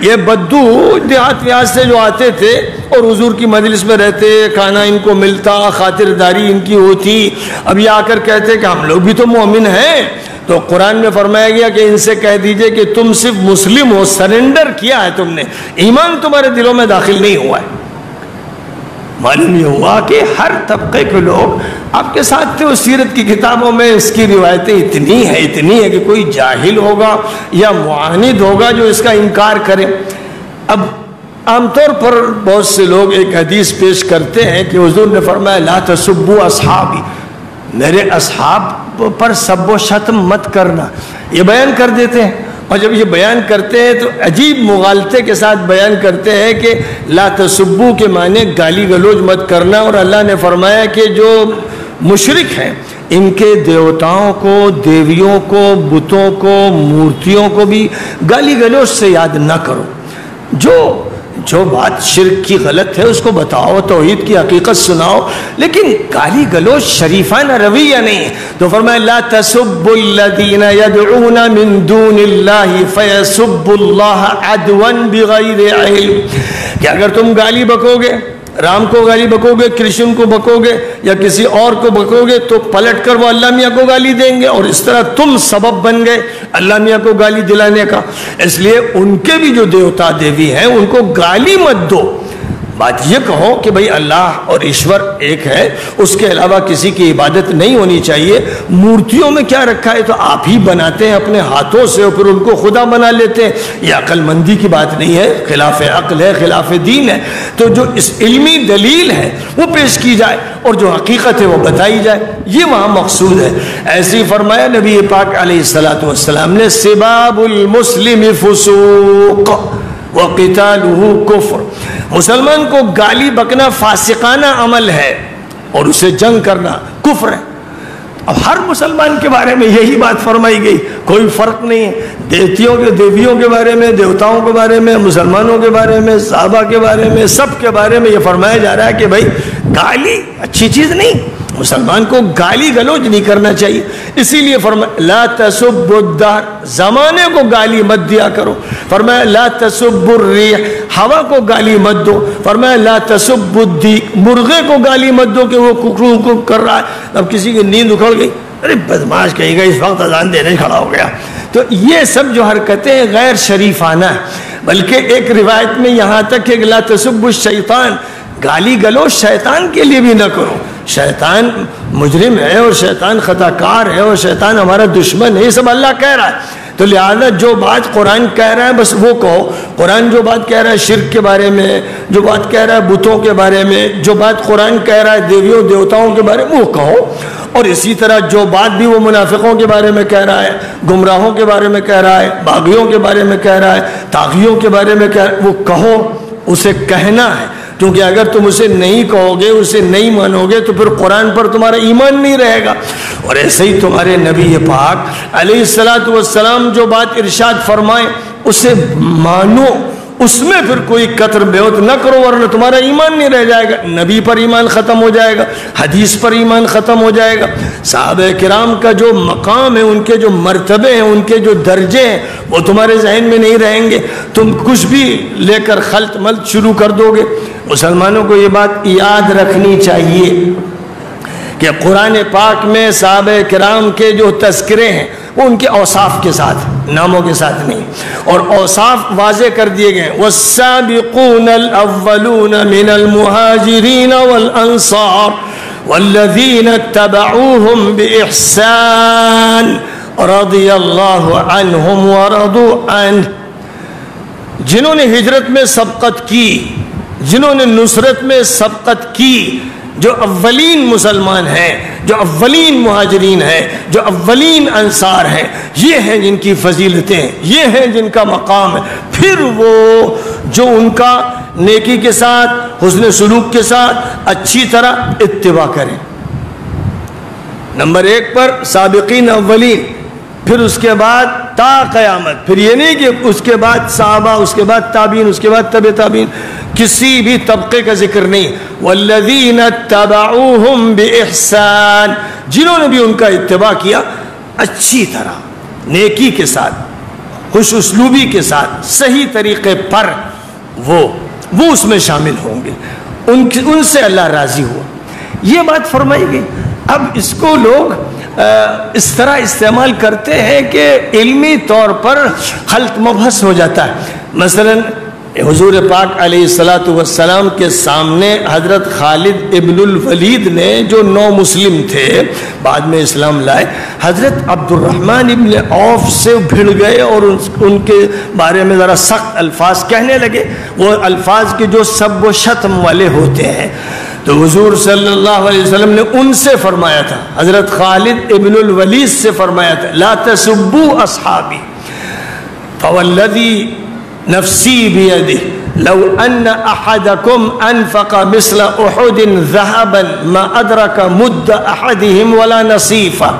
یہ بدو دیہات سے جو آتے تھے اور حضور کی مجلس میں رہتے، کھانا ان کو ملتا، خاطرداری ان کی ہوتی، اب یہ آ کر کہتے کہ ہم لوگ بھی تو مومن ہیں، تو قرآن میں فرمایا گیا کہ ان سے کہہ دیجئے کہ تم صرف مسلم ہو، سرنڈر کیا ہے تم نے، ایمان تمہارے دلوں میں داخل نہیں ہوا ہے۔ معلوم یہ ہوا کہ ہر طبقے کے لوگ آپ کے ساتھ تھے۔ اس سیرت کی کتابوں میں اس کی روایتیں اتنی ہیں کہ کوئی جاہل ہوگا یا معاند ہوگا جو اس کا انکار کرے۔ اب عام طور پر بہت سے لوگ ایک حدیث پیش کرتے ہیں کہ حضور نے فرمایا لا تسبوا اصحابی، میرے اصحاب پر سب و شتم مت کرنا، یہ بیان کر دیتے ہیں۔ اور جب یہ بیان کرتے ہیں تو عجیب مغالطے کے ساتھ بیان کرتے ہیں کہ لا تسبو کے معنی گالی گلوچ مت کرنا، اور اللہ نے فرمایا کہ جو مشرک ہیں ان کے دیوتاؤں کو، دیویوں کو، بتوں کو، مورتیوں کو بھی گالی گلوچ سے یاد نہ کرو۔ جو بات شرک کی غلط ہے اس کو بتاؤ، توحید کی حقیقت سناؤ، لیکن گالی گلوچ شریفانہ رویہ نہیں ہے۔ تو فرمایا لا تسبوا الذین یدعون من دون اللہ فیسبوا اللہ عدوا بغیر علم، کہ اگر تم گالی بکو گے، رام کو گالی بکو گے، کرشن کو بکو گے یا کسی اور کو بکو گے تو پلٹ کر وہ اللہ میاں کو گالی دیں گے، اور اس طرح تم سبب بن گئے اللہ میاں کو گالی دلانے کا۔ اس لیے ان کے بھی جو دیوتا دیوی ہیں ان کو گالی مت دو، بات یہ کہو کہ بھئی اللہ اور ایشور ایک ہے، اس کے علاوہ کسی کی عبادت نہیں ہونی چاہیے۔ مورتیوں میں کیا رکھا ہے تو آپ ہی بناتے ہیں اپنے ہاتھوں سے اور پھر ان کو خدا بنا لیتے ہیں، یہ عقل مندی کی بات نہیں ہے، خلاف عقل ہے، خلاف دین ہے۔ تو جو اس علمی دلیل ہے وہ پیش کی جائے اور جو حقیقت ہے وہ بتائی جائے، یہ وہاں مقصود ہے۔ ایسے ہی فرمایا نبی پاک علیہ الصلوۃ والسلام نے سباب المسلم فسوق وقتالہ کفر، مسلمان کو گالی بکنا فاسقانہ عمل ہے اور اسے جنگ کرنا کفر ہے۔ اب ہر مسلمان کے بارے میں یہی بات فرمائی گئی، کوئی فرق نہیں ہے، دیویوں کے بارے میں، دیوتاؤں کے بارے میں، مسلمانوں کے بارے میں، صحابہ کے بارے میں، سب کے بارے میں یہ فرمایا جا رہا ہے کہ بھائی گالی اچھی چیز نہیں، مسلمان کو گالی گلوچ نہیں کرنا چاہیے۔ اسی لیے فرمایا لا تسبوا الدہر، زمانے کو گالی مت دیا کرو۔ فرمایا لا تسبوا الریح، ہوا کو گالی مت دو۔ فرمایا لا تسبوا الدیک، مرغے کو گالی مت دو کہ وہ ککڑوں کر رہا ہے، اب کسی کی نیند اکھڑ گئی، ارے بدماش کہے گا اس وقت اذان دینے کھڑا ہو گیا۔ تو یہ سب جو حرکتیں غیر شریفانہ ہیں، بلکہ ایک روایت میں یہاں تک کہ لا تسبوا الشیطان، گالی گلوچ شیطان کے لیے بھی نہ کرو، شیطان مجرم ہے اور شیطان خطا کار ہے اور شیطان ہمارا دشمن ہے، یہ سب اللہ کہہ رہا ہے۔ تو لہذا جو بات قرآن کہہ رہا ہے بس وہ کہو، قرآن جو بات کہہ رہا ہے شرک کے بارے میں، جو بات کہہ رہا ہے بتوں کے بارے میں، جو بات قرآن کہہ رہا ہے دیویوں دیوتاؤں کے بارے میں وہ کہو، اور اسی طرح جو بات بھی وہ منافقوں کے بارے میں کہہ رہا ہے، گمراہوں کے بارے میں کہہ رہا ہے، باغیوں کے بارے میں کہہ رہا ہے، طاغیوں کے بارے میں کہہ رہا ہے، وہ کہو، اسے کہنا ہے، کیونکہ اگر تم اسے نہیں کہو گے، اسے نہیں مانو گے تو پھر قرآن پر تمہارا ایمان نہیں رہے گا۔ اور ایسے ہی تمہارے نبی پاک علیہ الصلوۃ والسلام جو بات ارشاد فرمائیں اسے مانو، اس میں پھر کوئی قطر بیعت نہ کرو ورنہ تمہارا ایمان نہیں رہ جائے گا، نبی پر ایمان ختم ہو جائے گا، حدیث پر ایمان ختم ہو جائے گا۔ صحابہ کرام کا جو مقام ہے، ان کے جو مرتبے ہیں، ان کے جو درجے ہیں، وہ تمہارے ذہن میں نہیں رہیں گے، تم کچھ بھی لے کر خلط ملط شروع کر دو گے۔ مسلمانوں کو یہ بات یاد رکھنی چاہیے کہ قرآن پاک میں صحابہ کرام کے جو تذکرے ہیں وہ ان کے اوصاف کے ساتھ، ناموں کے ساتھ نہیں، اور اوصاف واضح کر دیے گئے۔ والسابقون الاولون من المہاجرین والانصار والذین اتبعوهم باحسان رضی اللہ عنہم ورضوا عنہ، جنہوں نے ہجرت میں سبقت کی، جنہوں نے نصرت میں سبقت کی، جو اولین مسلمان ہیں، جو اولین مہاجرین ہیں، جو اولین انصار ہیں، یہ ہیں جن کی فضیلتیں، یہ ہیں جن کا مقام ہے۔ پھر وہ جو ان کا نیکی کے ساتھ، حسن سلوک کے ساتھ اچھی طرح اتباع کریں۔ نمبر 1 پر سابقین اولین، پھر اس کے بعد تا قیامت، پھر یہ نہیں کہ اس کے بعد صحابہ، اس کے بعد تابعین، اس کے بعد تبع تابعین، کسی بھی طبقے کا ذکر نہیں۔ والذین اتبعوہم باحسان، جنہوں نے بھی ان کا اتباع کیا اچھی طرح، نیکی کے ساتھ، خوش اسلوبی کے ساتھ، صحیح طریقے پر، وہ اس میں شامل ہوں گے، ان سے اللہ راضی ہوا۔ یہ بات فرمائی گئی۔ اب اس کو لوگ اس طرح استعمال کرتے ہیں کہ علمی طور پر خلط مبحث ہو جاتا ہے۔ مثلا حضور پاک علیہ السلام کے سامنے حضرت خالد ابن الولید نے، جو نو مسلم تھے، بعد میں اسلام لائے، حضرت عبد الرحمن ابن عوف سے بھڑ گئے اور ان کے بارے میں ذرا سخت الفاظ کہنے لگے، وہ الفاظ کے جو سب و شتم والے ہوتے ہیں۔ تو حضور صلی اللہ علیہ وسلم نے ان سے فرمایا تھا، حضرت خالد ابن الولید سے فرمایا تھا، لا تسبوا اصحابی فوالذی نفسی بیدہ لو ان احدکم انفق مثل احد ذهبا ما ادرک مد احدهم ولا نصیفا۔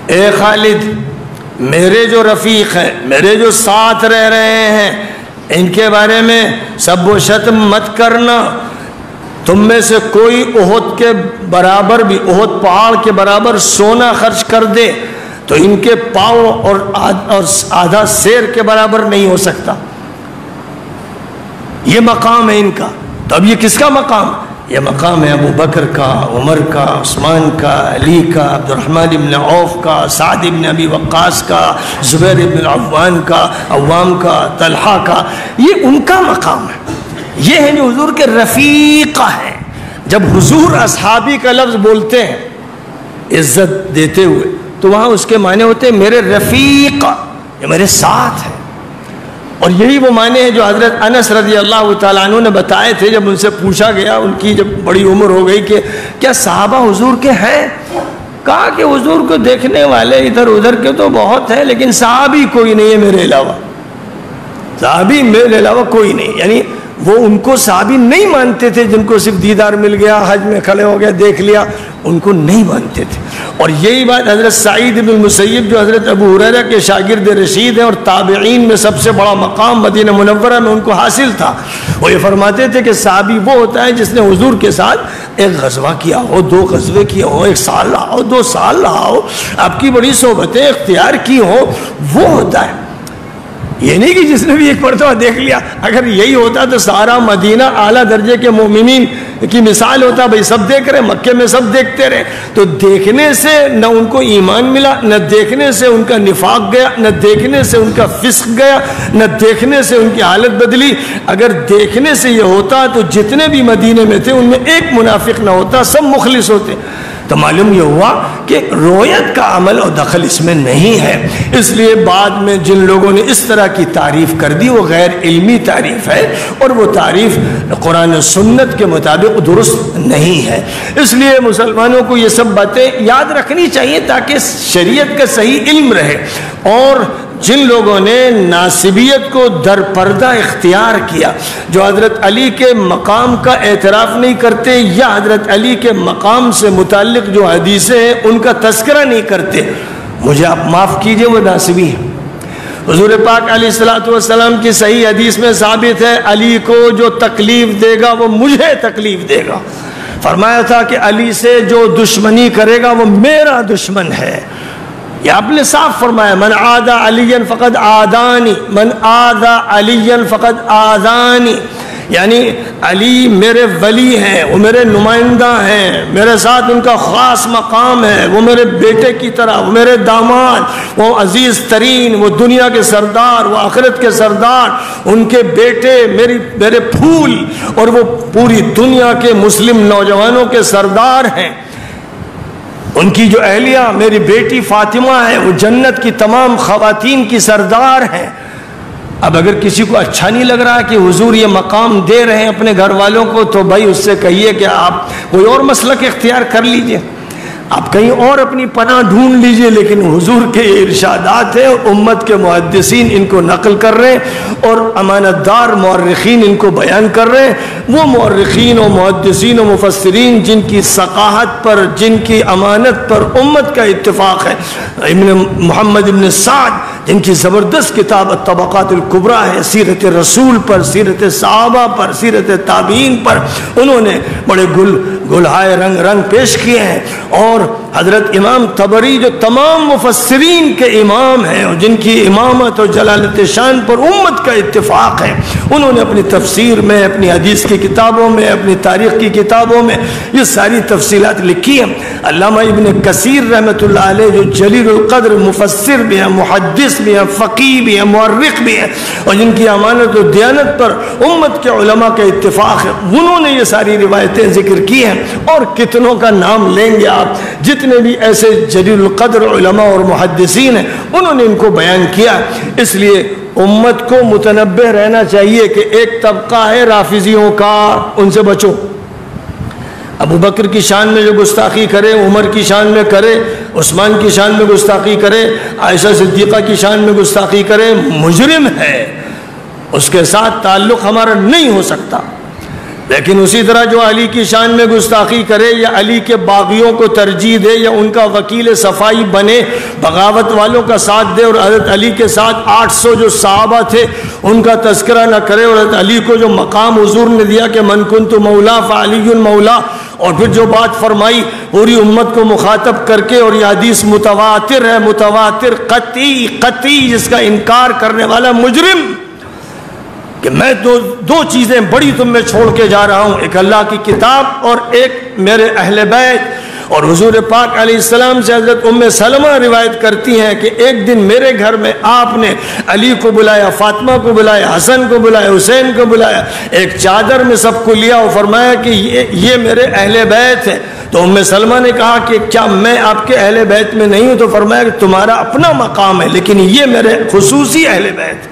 اے خالد، میرے جو رفیق ہیں، میرے جو ساتھ رہ رہے ہیں، ان کے بارے میں سب و شتم مت کرنا۔ تم میں سے کوئی احد کے برابر بھی، احد پہاڑ کے برابر سونا خرچ کر دے تو ان کے پاؤں اور آدھا سیر کے برابر نہیں ہو سکتا۔ یہ مقام ہے ان کا۔ تو اب یہ کس کا مقام؟ یہ مقام ہے ابو بکر کا، عمر کا، عثمان کا، علی کا، عبد الرحمن ابن عوف کا، سعد ابن ابی وقاص کا، زبیر ابن العوام کا، عوام کا، طلحہ کا، یہ ان کا مقام ہے۔ یہ ہیں جو حضور کے رفیقہ ہیں۔ جب حضور اصحابی کا لفظ بولتے ہیں عزت دیتے ہوئے تو وہاں اس کے معنی ہوتے ہیں میرے رفیقہ، یہ میرے ساتھ ہیں۔ اور یہی وہ معنی ہیں جو حضرت انس رضی اللہ تعالیٰ عنہ نے بتائے تھے جب ان سے پوچھا گیا، ان کی جب بڑی عمر ہو گئی، کہ کیا صحابہ حضور کے ہیں؟ کہا کہ حضور کو دیکھنے والے ادھر ادھر کے تو بہت ہیں لیکن صحابی کوئی نہیں ہے میرے علاوہ، صحابی میرے علاوہ کوئی نہیں۔ یعنی وہ ان کو صحابی نہیں مانتے تھے، جن کو صرف دیدار مل گیا، حج میں کھڑے ہو گئے دیکھ لیا، ان کو نہیں مانتے تھے۔ اور یہی بات حضرت سعید بن المسیب جو حضرت ابو ہریرہ کے شاگرد رشید ہیں اور تابعین میں سب سے بڑا مقام مدینہ منورہ میں ان کو حاصل تھا، وہ یہ فرماتے تھے کہ صحابی وہ ہوتا ہے جس نے حضور کے ساتھ ایک غزوہ کیا ہو، 2 غزوے کیے ہو، 1 سال رہا ہو، 2 سال رہا ہو، آپ کی بڑی صحبتیں اختیار کی ہو، وہ ہوتا ہے۔ یہ نہیں کہ جس نے بھی ایک مرتبہ دیکھ لیا۔ اگر یہی ہوتا تو سارا مدینہ اعلیٰ درجے کے مومنین کی مثال ہوتا، بھئی سب دیکھ رہے، مکے میں سب دیکھتے رہے۔ تو دیکھنے سے نہ ان کو ایمان ملا، نہ دیکھنے سے ان کا نفاق گیا، نہ دیکھنے سے ان کا فسق گیا، نہ دیکھنے سے ان کی حالت بدلی۔ اگر دیکھنے سے یہ ہوتا تو جتنے بھی مدینے میں تھے ان میں ایک منافق نہ ہوتا، سب مخلص ہوتے۔ تو معلوم یہ ہوا کہ رویت کا عمل اور دخل اس میں نہیں ہے۔ اس لیے بعد میں جن لوگوں نے اس طرح کی تعریف کر دی وہ غیر علمی تعریف ہے، اور وہ تعریف قرآن و سنت کے مطابق درست نہیں ہے۔ اس لیے مسلمانوں کو یہ سب باتیں یاد رکھنی چاہیے تاکہ شریعت کا صحیح علم رہے۔ اور جن لوگوں نے ناسبیت کو در پردہ اختیار کیا، جو حضرت علی کے مقام کا اعتراف نہیں کرتے یا حضرت علی کے مقام سے متعلق جو حدیثیں ہیں ان کا تذکرہ نہیں کرتے، مجھے آپ معاف کیجئے، وہ ناسبی ہیں۔ حضور پاک علیہ الصلوۃ والسلام کی صحیح حدیث میں ثابت ہے علی کو جو تکلیف دے گا وہ مجھے تکلیف دے گا. فرمایا تھا کہ علی سے جو دشمنی کرے گا وہ میرا دشمن ہے. یہ آپ نے صاف فرمایا من عادى علیا فقد عادانی من عادى علیا فقد آذانی. یعنی علی میرے ولی ہیں، وہ میرے نمائندہ ہیں، میرے ساتھ ان کا خاص مقام ہے، وہ میرے بیٹے کی طرح، وہ میرے داماد، وہ عزیز ترین، وہ دنیا کے سردار، وہ آخرت کے سردار، ان کے بیٹے میرے پھول، اور وہ پوری دنیا کے مسلم نوجوانوں کے سردار ہیں. ان کی جو اہلیہ میری بیٹی فاطمہ ہے وہ جنت کی تمام خواتین کی سردار ہیں. اب اگر کسی کو اچھا نہیں لگ رہا کہ حضور یہ مقام دے رہے ہیں اپنے گھر والوں کو تو بھائی اس سے کہیے کہ آپ کوئی اور مسلک اختیار کر لیجئے، آپ کہیں اور اپنی پناہ ڈھونڈ لیجئے. لیکن حضور کے ارشادات ہیں اور امت کے محدثین ان کو نقل کر رہے ہیں اور امانت دار مورخین ان کو بیان کر رہے ہیں. وہ مورخین و محدثین و مفسرین جن کی ثقافت پر، جن کی امانت پر امت کا اتفاق ہے. محمد ابن سعد جن کی زبردست کتاب الطبقات الکبریٰ ہے، سیرت رسول پر، سیرت صحابہ پر، سیرت تابعین پر، انہوں نے بڑے گلہائے رنگ پیش کیے ہیں. اور حضرت امام طبری جو تمام مفسرین کے امام ہیں اور جن کی امامت اور جلالت شان پر امت کا اتفاق ہے، انہوں نے اپنی تفسیر میں، اپنی حدیث کی کتابوں میں، اپنی تاریخ کی کتابوں میں یہ ساری تفصیلات لکھی ہیں. علامہ ابن کثیر رحمۃ اللہ علیہ جو جلیل القدر مفسر بھی ہیں، محدث بھی ہیں، فقیہ بھی ہیں، مورخ بھی ہیں، اور جن کی امانت و دیانت پر امت کے علماء کا اتفاق ہے، انہوں نے یہ ساری روایتیں ذکر کی ہیں. اور کتنوں کا نام لیں گے آپ، جتنے بھی ایسے جلیل القدر علماء اور محدثین ہیں انہوں نے ان کو بیان کیا. اس لیے امت کو متنبہ رہنا چاہیے کہ ایک طبقہ ہے رافضیوں کا، ان سے بچو. ابو بکر کی شان میں جو گستاخی کرے، عمر کی شان میں کرے، عثمان کی شان میں گستاخی کرے، عائشہ صدیقہ کی شان میں گستاخی کرے، مجرم ہے، اس کے ساتھ تعلق ہمارا نہیں ہو سکتا. لیکن اسی طرح جو علی کی شان میں گستاخی کرے یا علی کے باغیوں کو ترجیح دے یا ان کا وکیل صفائی بنے، بغاوت والوں کا ساتھ دے اور حضرت علی کے ساتھ 800 جو صحابہ تھے ان کا تذکرہ نہ کرے، اور حضرت علی کو جو مقام حضور نے دیا کہ من کنت مولا فعلی مولا، اور پھر جو بات فرمائی پوری امت کو مخاطب کر کے، اور یہ حدیث متواتر ہے، متواتر قطعی جس کا انکار کرنے والا مجرم، کہ میں دو چیزیں بڑی تم میں چھوڑ کے جا رہا ہوں، ایک اللہ کی کتاب اور ایک میرے اہل بیت. اور حضور پاک علیہ السلام سے حضرت ام سلمہ روایت کرتی ہیں کہ ایک دن میرے گھر میں آپ نے علی کو بلایا، فاطمہ کو بلایا، حسن کو بلایا، حسین کو بلایا، ایک چادر میں سب کو لیا اور فرمایا کہ یہ میرے اہل بیت ہے. تو ام سلمہ نے کہا کہ کیا میں آپ کے اہل بیت میں نہیں ہوں؟ تو فرمایا کہ تمہارا اپنا مقام ہے لیکن یہ میرے خصوصی اہل بیت.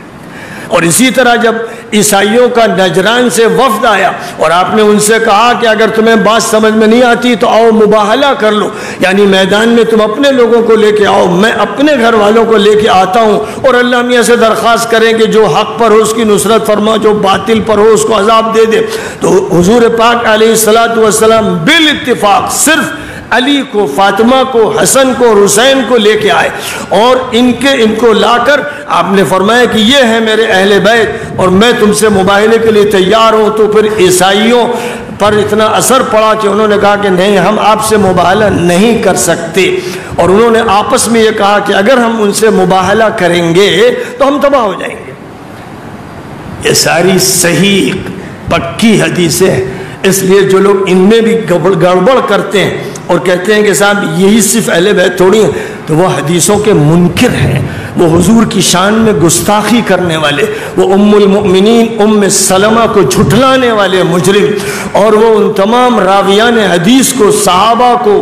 اور اسی طرح جب عیسائیوں کا نجران سے وفد آیا اور آپ نے ان سے کہا کہ اگر تمہیں بات سمجھ میں نہیں آتی تو آؤ مباہلہ کر لو، یعنی میدان میں تم اپنے لوگوں کو لے کے آؤ، میں اپنے گھر والوں کو لے کے آتا ہوں، اور اللہ میاں سے درخواست کریں کہ جو حق پر ہو اس کی نصرت فرما، جو باطل پر ہو اس کو عذاب دے دے. تو حضور پاک علیہ الصلوۃ والسلام بالاتفاق صرف علی کو، فاطمہ کو، حسن کو اور حسین کو لے کے آئے، اور ان کو لا کر آپ نے فرمایا کہ یہ ہے میرے اہل بیت اور میں تم سے مباہلے کے لیے تیار ہوں. تو پھر عیسائیوں پر اتنا اثر پڑا کہ انہوں نے کہا کہ نہیں، ہم آپ سے مباہلہ نہیں کر سکتے، اور انہوں نے آپس میں یہ کہا کہ اگر ہم ان سے مباہلہ کریں گے تو ہم تباہ ہو جائیں گے. یہ ساری صحیح پکی حدیثیں. اس لیے جو لوگ ان میں بھی گڑبڑ کرتے ہیں اور کہتے ہیں کہ صاحب یہی صرف اہل بیت تھوڑی ہیں، تو وہ حدیثوں کے منکر ہیں، وہ حضور کی شان میں گستاخی کرنے والے، وہ ام المؤمنین ام سلمہ کو جھٹلانے والے مجرم، اور وہ ان تمام راویان حدیث کو، صحابہ کو،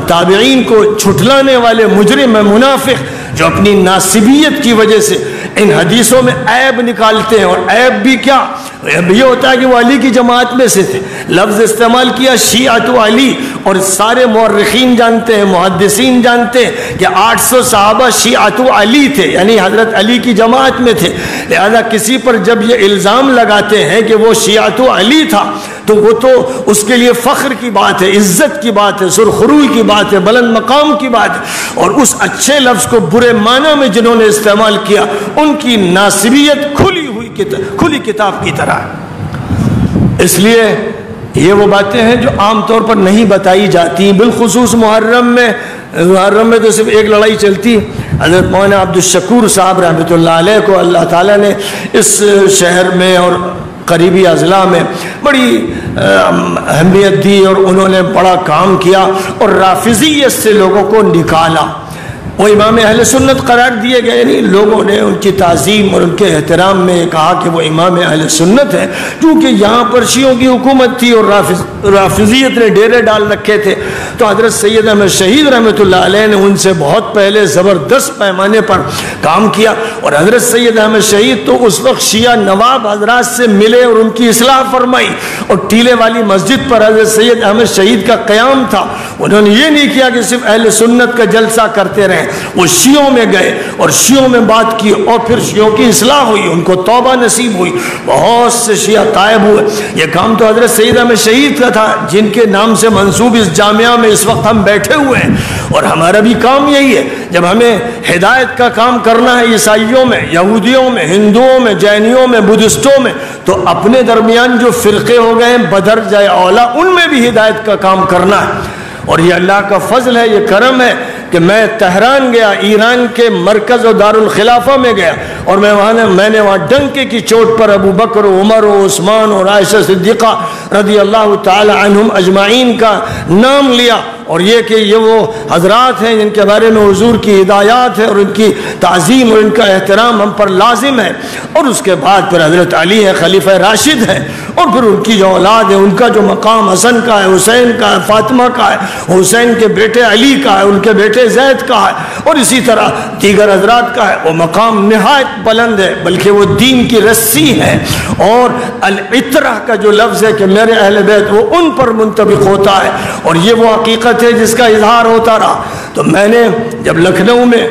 تابعین کو جھٹلانے والے مجرم ہیں، منافق، جو اپنی ناسبیت کی وجہ سے ان حدیثوں میں عیب نکالتے ہیں. اور عیب بھی کیا، یہ ہوتا ہے کہ وہ علی کی جماعت میں سے تھے. لفظ استعمال کیا شیعۃ علی، اور سارے مورخین جانتے ہیں، محدثین جانتے ہیں کہ 800 صحابہ شیعۃ علی تھے، یعنی حضرت علی کی جماعت میں تھے. لہذا کسی پر جب یہ الزام لگاتے ہیں کہ وہ شیعۃ علی تھا تو وہ تو اس کے لیے فخر کی بات ہے، عزت کی بات ہے، سرخروئی کی بات ہے، بلند مقام کی بات ہے. اور اس اچھے لفظ کو برے معنی میں جنہوں نے استعمال کیا ان کی ناسبیت کھلی کتاب کی طرح ہے. اس لیے یہ وہ باتیں ہیں جو عام طور پر نہیں بتائی جاتی، بالخصوص محرم میں تو صرف ایک لڑائی چلتی. حضرت مولانا عبد الشکور صاحب رحمۃ اللہ علیہ کو اللہ تعالیٰ نے اس شہر میں اور قریبی اضلاع میں بڑی اہمیت دی، اور انہوں نے بڑا کام کیا اور رافضیت سے لوگوں کو نکالا. وہ امام اہل سنت قرار دیے گئے، یعنی لوگوں نے ان کی تعظیم اور ان کے احترام میں کہا کہ وہ امام اہل سنت ہے. کیونکہ یہاں پر شیعوں کی حکومت تھی اور رافضیت نے ڈیرے ڈال رکھے تھے، تو حضرت سید احمد شہید رحمۃ اللہ علیہ نے ان سے بہت پہلے زبردست پیمانے پر کام کیا. اور حضرت سید احمد شہید تو اس وقت شیعہ نواب حضرات سے ملے اور ان کی اصلاح فرمائی، اور ٹیلے والی مسجد پر حضرت سید احمد شہید کا قیام تھا. انہوں نے یہ نہیں کیا کہ صرف اہل سنت کا جلسہ کرتے رہے، وہ شیعوں میں گئے اور شیعوں میں بات کی، اور پھر شیعوں کی اصلاح ہوئی، ان کو توبہ نصیب ہوئی، بہت سے شیعہ طائب ہوئے. یہ کام تو حضرت سید احمد شہید کا تھا، جن کے نام سے منسوب اس جامعہ میں اس وقت ہم بیٹھے ہوئے ہیں. اور ہمارا بھی کام یہی ہے، جب ہمیں ہدایت کا کام کرنا ہے عیسائیوں میں، یہودیوں میں، ہندوؤں میں، جینیوں میں، بدھسٹوں میں، تو اپنے درمیان جو فرقے ہو گئے ہیں بدرجہ اولا ان میں بھی ہدایت کا کام کرنا ہے. اور یہ اللہ کا فضل ہے، یہ کرم ہے کہ میں تہران گیا، ایران کے مرکز و دارالخلافہ میں گیا، اور میں نے وہاں ڈنکے کی چوٹ پر ابو بکر و عمر و عثمان اور عائشہ صدیقہ رضی اللہ تعالی عنہم اجمعین کا نام لیا، اور یہ کہ یہ وہ حضرات ہیں جن کے بارے میں حضور کی ہدایات ہے اور ان کی تعظیم اور ان کا احترام ہم پر لازم ہے. اور اس کے بعد پھر حضرت علی ہے، خلیفہ راشد ہے، اور پھر ان کی جو اولاد ہے ان کا جو مقام حسن کا ہے، حسین کا ہے، فاطمہ کا ہے، حسین کے بیٹے علی کا ہے، ان کے بیٹے زید کا ہے، اور اسی طرح دیگر حضرات کا ہے. وہ مقام نہایت بلند ہے، بلکہ وہ دین کی رسی ہے. اور العطرہ کا جو لفظ ہے کہ میرے اہل بیت، وہ ان پر منطبق ہوتا ہے، اور یہ وہ حقیقت ہے جس کا اظہار ہوتا رہا. تو میں نے جب لکھنؤ میں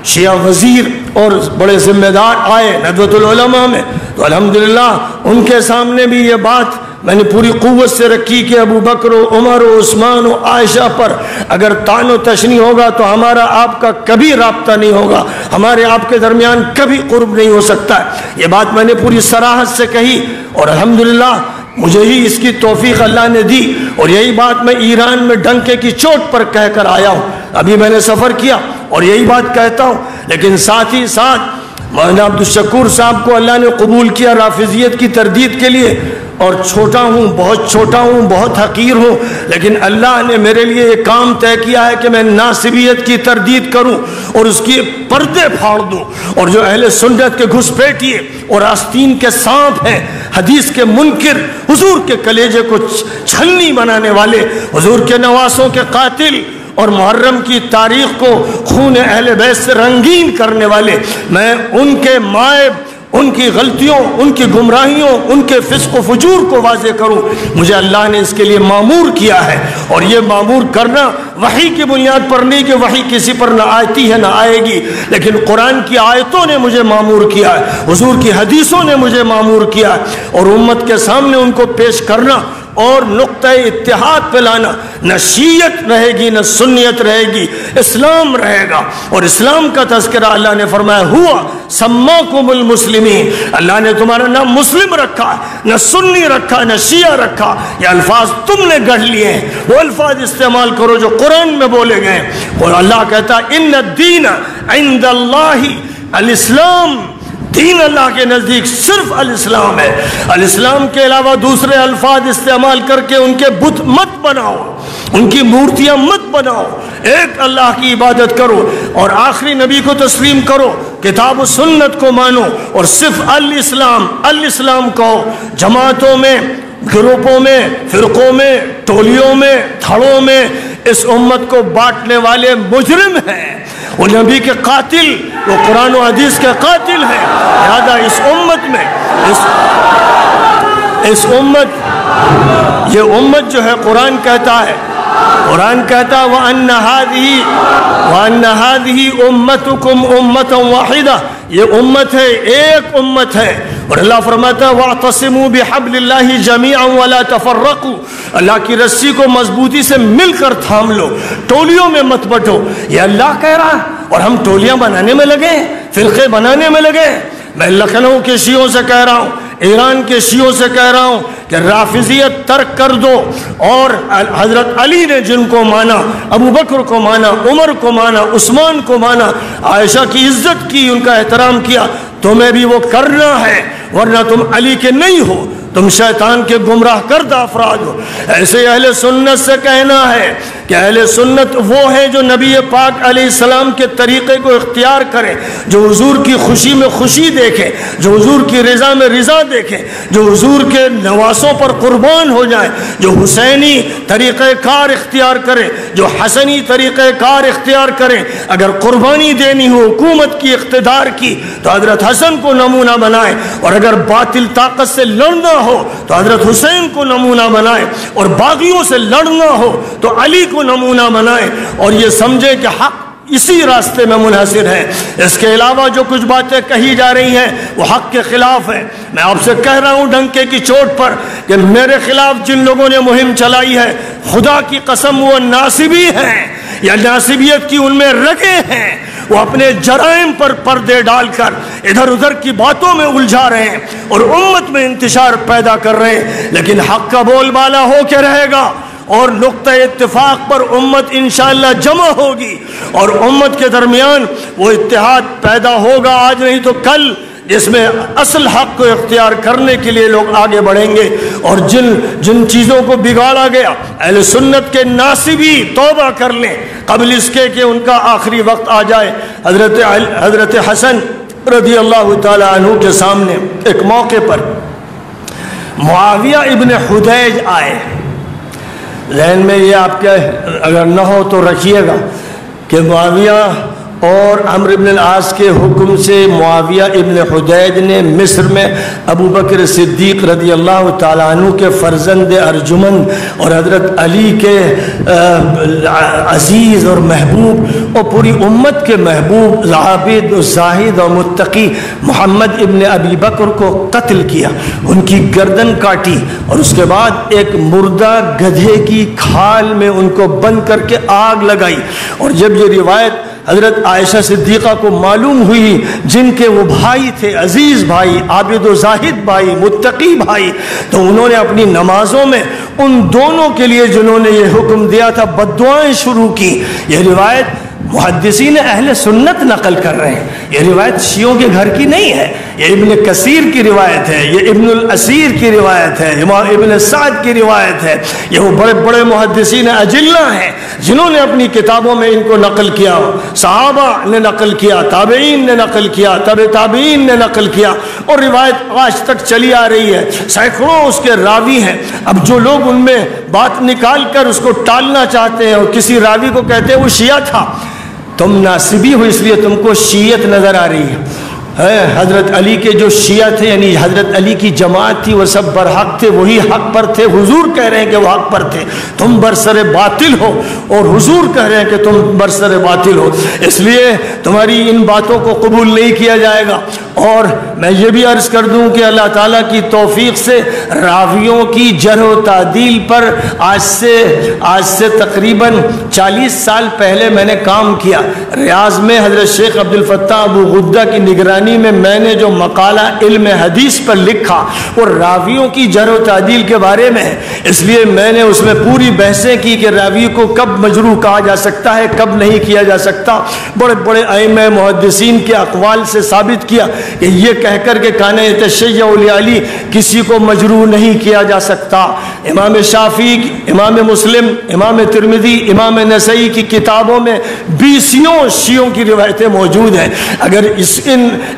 شیعہ وزیر اور بڑے ذمہ دار آئے ندوۃ العلماء میں، تو الحمدللہ ان کے سامنے بھی یہ بات میں نے پوری قوت سے رکھی کہ ابو بکر و عمر و عثمان و عائشہ پر اگر طعن و تشنیع ہوگا تو ہمارا آپ کا کبھی رابطہ نہیں ہوگا، ہمارے آپ کے درمیان کبھی قرب نہیں ہو سکتا ہے. یہ بات میں نے پوری صراحت سے کہی، اور الحمدللہ مجھے ہی اس کی توفیق اللہ نے دی، اور یہی بات میں ایران میں ڈنکے کی چوٹ پر کہہ کر آیا ہوں. ابھی میں نے سفر کیا اور یہی بات کہتا ہوں. لیکن ساتھ ہی ساتھ مولانا عبد الشکور صاحب کو اللہ نے قبول کیا رافضیت کی تردید کے لیے، اور چھوٹا ہوں، بہت چھوٹا ہوں، بہت حقیر ہوں، لیکن اللہ نے میرے لیے یہ کام طے کیا ہے کہ میں ناصبیت کی تردید کروں اور اس کی پردے پھاڑ دوں. اور جو اہل سنت کے گھسپیٹیے اور آستین کے سانپ ہیں، حدیث کے منکر، حضور کے کلیجے کو چھلنی بنانے والے، حضور کے نواسوں کے قاتل، اور محرم کی تاریخ کو خون اہل بیت سے رنگین کرنے والے، میں ان کے مائب، ان کی غلطیوں، ان کی گمراہیوں، ان کے فسق و فجور کو واضح کروں. مجھے اللہ نے اس کے لیے معمور کیا ہے، اور یہ معمور کرنا وحی کی بنیاد پر نہیں کہ وحی کسی پر نہ آتی ہے نہ آئے گی، لیکن قرآن کی آیتوں نے مجھے معمور کیا ہے، حضور کی حدیثوں نے مجھے معمور کیا ہے، اور امت کے سامنے ان کو پیش کرنا اور نقطہ اتحاد پہ لانا. نہ شیعت رہے گی نہ سنیت رہے گی، اسلام رہے گا. اور اسلام کا تذکرہ اللہ نے فرمایا ہوا سماکم المسلمین، اللہ نے تمہارا نام مسلم رکھا، نہ سنی رکھا نہ شیعہ رکھا. یہ الفاظ تم نے گڑھ لیے ہیں، وہ الفاظ استعمال کرو جو قرآن میں بولے گئے. اور اللہ کہتا ان الدین عند اللہ الاسلام، دین اللہ کے نزدیک صرف الاسلام ہے. الاسلام کے علاوہ دوسرے الفاظ استعمال کر کے ان کے بت مت بناؤ، ان کی مورتیاں مت بناؤ، ایک اللہ کی عبادت کرو اور آخری نبی کو تسلیم کرو، کتاب و سنت کو مانو، اور صرف الاسلام الاسلام کہو. جماعتوں میں، گروپوں میں، فرقوں میں، ٹولیوں میں، دھڑوں میں اس امت کو بانٹنے والے مجرم ہیں، وہ نبی کے قاتل، وہ قرآن و حدیث کے قاتل ہیں. لہذا اس امت میں اس امت، یہ امت جو ہے قرآن کہتا ہے، قرآن کہتا ہے وَأَنَّ هَذِهِ أُمَّتُكُمْ أُمَّةً وَاحِدَةً، یہ امت ہے، ایک امت ہے۔ اور اللہ فرماتا ہے وَاعْتَصِمُوا بِحَبْلِ اللَّهِ جَمِيعًا وَلَا تَفَرَّقُوا، اللہ کی رسی کو مضبوطی سے مل کر تھام لو، ٹولیوں میں مت بٹو۔ یہ اللہ کہہ رہا ہے اور ہم ٹولیاں بنانے میں لگے، فرقے بنانے میں لگے۔ میں لکھنؤ کے شیعوں سے کہہ رہا ہوں، ایران کے شیعوں سے کہہ رہا ہوں کہ رافضیت ترک کر دو، اور حضرت علی نے جن کو مانا، ابو بکر کو مانا، عمر کو مانا، عثمان کو مانا، عائشہ کی عزت کی، ان کا احترام کیا، تمہیں بھی وہ کرنا ہے، ورنہ تم علی کے نہیں ہو، تم شیطان کے گمراہ کردہ افراد ہو۔ ایسے اہل سنت سے کہنا ہے کہ اہل سنت وہ ہیں جو نبی پاک علیہ السلام کے طریقے کو اختیار کریں، جو حضور کی خوشی میں خوشی دیکھیں، جو حضور کی رضا میں رضا دیکھیں، جو حضور کے نواسوں پر قربان ہو جائیں، جو حسینی طریقہ کار اختیار کریں، جو حسنی طریقہ کار اختیار کریں۔ اگر قربانی دینی ہو حکومت کی، اقتدار کی، تو حضرت حسن کو نمونہ بنائیں، اور اگر باطل طاقت سے لڑنا ہو تو حضرت حسین کو نمونہ بنائیں، اور باغیوں سے لڑنا ہو تو علی کو نمونہ بنائیں، اور یہ سمجھیں کہ حق اسی راستے میں منحصر ہے۔ اس کے علاوہ جو کچھ باتیں کہی جا رہی ہیں وہ حق کے خلاف ہے۔ میں آپ سے کہہ رہا ہوں ڈنکے کی چوٹ پر کہ میرے خلاف جن لوگوں نے مہم چلائی ہے، خدا کی قسم وہ ناصبی ہیں یا ناصبیت کی ان میں رگیں ہیں، وہ اپنے جرائم پر پردے ڈال کر ادھر ادھر کی باتوں میں الجھا رہے ہیں اور امت میں انتشار پیدا کر رہے ہیں، لیکن حق کا بول بالا ہو کے رہے گا، اور نقطہ اتفاق پر امت انشاءاللہ جمع ہوگی، اور امت کے درمیان وہ اتحاد پیدا ہوگا آج نہیں تو کل، جس میں اصل حق کو اختیار کرنے کے لیے لوگ آگے بڑھیں گے۔ اور جن چیزوں کو بگاڑا گیا، اہل سنت کے ناصبی توبہ کر لیں قبل اس کے کہ ان کا آخری وقت آ جائے۔ حضرت حسن رضی اللہ تعالی عنہ کے سامنے ایک موقع پر معاویہ ابن حدیج آئے۔ ذہن میں یہ آپ کے اگر نہ ہو تو رکھیے گا کہ معاویہ اور عمرو بن العاص کے حکم سے معاویہ ابن حدیج نے مصر میں ابو بکر صدیق رضی اللہ تعالیٰ عنہ کے فرزند ارجمند اور حضرت علی کے عزیز اور محبوب اور پوری امت کے محبوب عابد زاہد اور متقی محمد ابن ابی بکر کو قتل کیا، ان کی گردن کاٹی، اور اس کے بعد ایک مردہ گدھے کی کھال میں ان کو بند کر کے آگ لگائی۔ اور جب یہ روایت حضرت عائشہ صدیقہ کو معلوم ہوئی، جن کے وہ بھائی تھے، عزیز بھائی، عابد و زاہد بھائی، متقی بھائی، تو انہوں نے اپنی نمازوں میں ان دونوں کے لیے جنہوں نے یہ حکم دیا تھا بد دعائیں شروع کی۔ یہ روایت محدثین اہل سنت نقل کر رہے ہیں، یہ روایت شیعوں کے گھر کی نہیں ہے، یہ ابن کثیر کی روایت ہے، یہ ابن الاسیر کی روایت ہے، امام ابن سعد کی روایت ہے، یہ وہ بڑے بڑے محدثین اجلہ ہیں جنہوں نے اپنی کتابوں میں ان کو نقل کیا، صحابہ نے نقل کیا، تابعین نے نقل کیا، تابع تابعین نے نقل کیا، اور روایت آج تک چلی آ رہی ہے، سینکڑوں اس کے راوی ہیں۔ اب جو لوگ ان میں بات نکال کر اس کو ٹالنا چاہتے ہیں اور کسی راوی کو کہتے ہیں وہ شیعہ تھا، تم ناصبی ہو اس لیے تم کو شیعت نظر آ رہی ہے۔ حضرت علی کے جو شیعہ تھے، یعنی حضرت علی کی جماعت تھی، وہ سب برحق تھے، وہی حق پر تھے، حضور کہہ رہے ہیں کہ وہ حق پر تھے، تم برسر باطل ہو، اور حضور کہہ رہے ہیں کہ تم برسر باطل ہو، اس لیے تمہاری ان باتوں کو قبول نہیں کیا جائے گا۔ اور میں یہ بھی عرض کر دوں کہ اللہ تعالیٰ کی توفیق سے راویوں کی جرح و تعدیل پر آج سے تقریباً 40 سال پہلے میں نے کام کیا۔ ریاض میں حضرت شیخ عبد الفتاح ابو غدہ کی نگرانی میں نے جو مقالہ علم حدیث پر لکھا وہ راویوں کی جرح و تعدیل کے بارے میں ہے، اس لیے میں نے اس میں پوری بحثیں کی کہ راوی کو کب مجروح کہا جا سکتا ہے، کب نہیں کیا جا سکتا۔ بڑے بڑے ائمہ محدثین کے اقوال سے ثابت کیا کہ یہ کہہ کر کہ کان یتشیع لعلی کسی کو مجروح نہیں کیا جا سکتا۔ امام شافعی، امام مسلم، امام ترمذی، امام نسائی کی کتابوں میں 20 شیعوں کی روایتیں موجود ہیں۔ اگر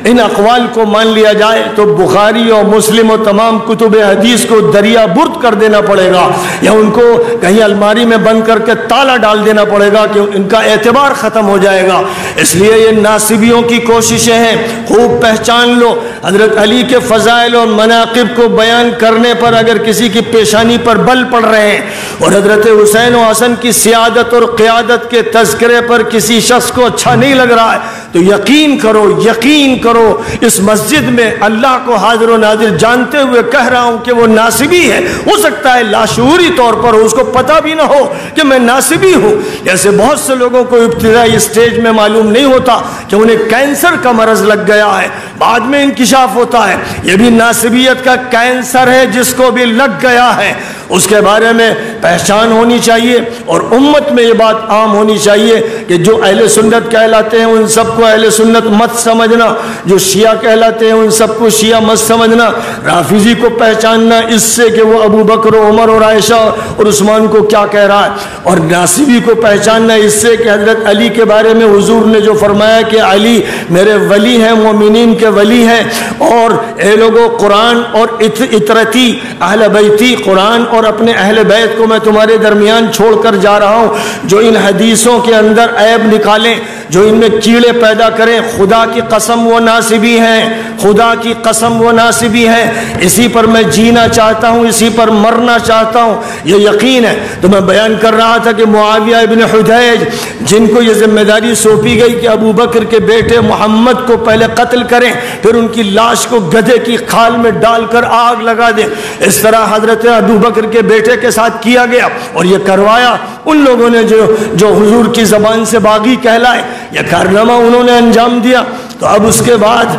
ان اقوال کو مان لیا جائے تو بخاری اور مسلم اور تمام کتب حدیث کو دریا برد کر دینا پڑے گا، یا ان کو کہیں الماری میں بند کر کے تالا ڈال دینا پڑے گا کہ ان کا اعتبار ختم ہو جائے گا۔ اس لیے یہ ناصبیوں کی کوششیں ہیں، خوب پہچان لو۔ حضرت علی کے فضائل اور مناقب کو بیان کر کرنے پر اگر کسی کی پیشانی پر بل پڑ رہے ہیں اور حضرت حسین و حسن کی سیادت اور قیادت کے تذکرے پر کسی شخص کو اچھا نہیں لگ رہا ہے تو یقین کرو اس مسجد میں اللہ کو حاضر و ناظر جانتے ہوئے کہہ رہا ہوں کہ وہ ناصبی ہے. ہو سکتا ہے لاشعوری طور پر اس کو پتہ بھی نہ ہو کہ میں ناصبی ہوں. ایسے بہت سے لوگوں کو ابتدائی اسٹیج میں معلوم نہیں ہوتا کہ انہیں کینسر کا مرض لگ گیا ہے, بعد میں انکشاف ہوتا ہے یہ بھی ناصبیت کا کینسر ہے جس کو بھی لگ گیا ہے. اس کے بارے میں پہچان ہونی چاہیے اور امت میں یہ بات عام ہونی چاہیے کہ جو اہل سنت کہلاتے ہیں ان سب کو اہل سنت مت سمجھنا, جو شیعہ کہلاتے ہیں ان سب کو شیعہ مت سمجھنا, رافضی کو پہچاننا اس سے کہ وہ ابو بکر و عمر اور عائشہ اور عثمان کو کیا کہہ رہا ہے, اور ناصبی کو پہچاننا اس سے کہ حضرت علی کے بارے میں حضور نے جو فرمایا کہ علی میرے ولی ہیں, مومنین کے ولی ہیں, اور اے لوگوں قرآن اور اطرتی اہل بیتی, قرآن اور اپنے اہل بیت کو میں تمہارے درمیان چھوڑ کر جا رہا ہوں. جو ان حدیثوں کے اندر عیب نکالیں, جو ان میں کیڑے پیدا کریں, خدا کی قسم وہ ناصبی ہیں, خدا کی قسم وہ ناصبی ہیں. اسی پر میں جینا چاہتا ہوں, اسی پر مرنا چاہتا ہوں, یہ یقین ہے. تو میں بیان کر رہا تھا کہ معاویہ ابن حدیج جن کو یہ ذمہ داری سونپی گئی کہ ابو بکر کے بیٹے محمد کو پہلے قتل کریں پھر ان کی لاش کو گدھے کی کھال میں ڈال کر آگ لگا دیں, اس طرح حضرت ابو بکر کے بیٹے کے ساتھ کیا گیا اور یہ کروایا ان لوگوں نے جو حضور کی زبان سے باغی کہلائے. یہ کارنامہ انہوں نے انجام دیا. تو اب اس کے بعد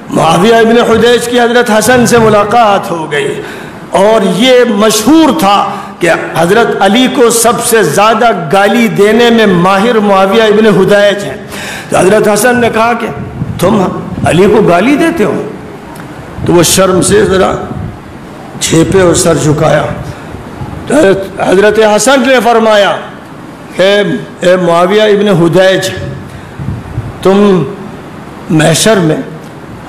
معاویہ ابن حدیج کی حضرت حسن سے ملاقات ہو گئی اور یہ مشہور تھا کہ حضرت علی کو سب سے زیادہ گالی دینے میں ماہر معاویہ ابن حدیج ہیں. تو حضرت حسن نے کہا کہ تم علی کو گالی دیتے ہو؟ تو وہ شرم سے ذرا جھیپے اور سر جھکایا. حضرت حسن نے فرمایا کہ اے معاویہ ابن حدیج, تم محشر میں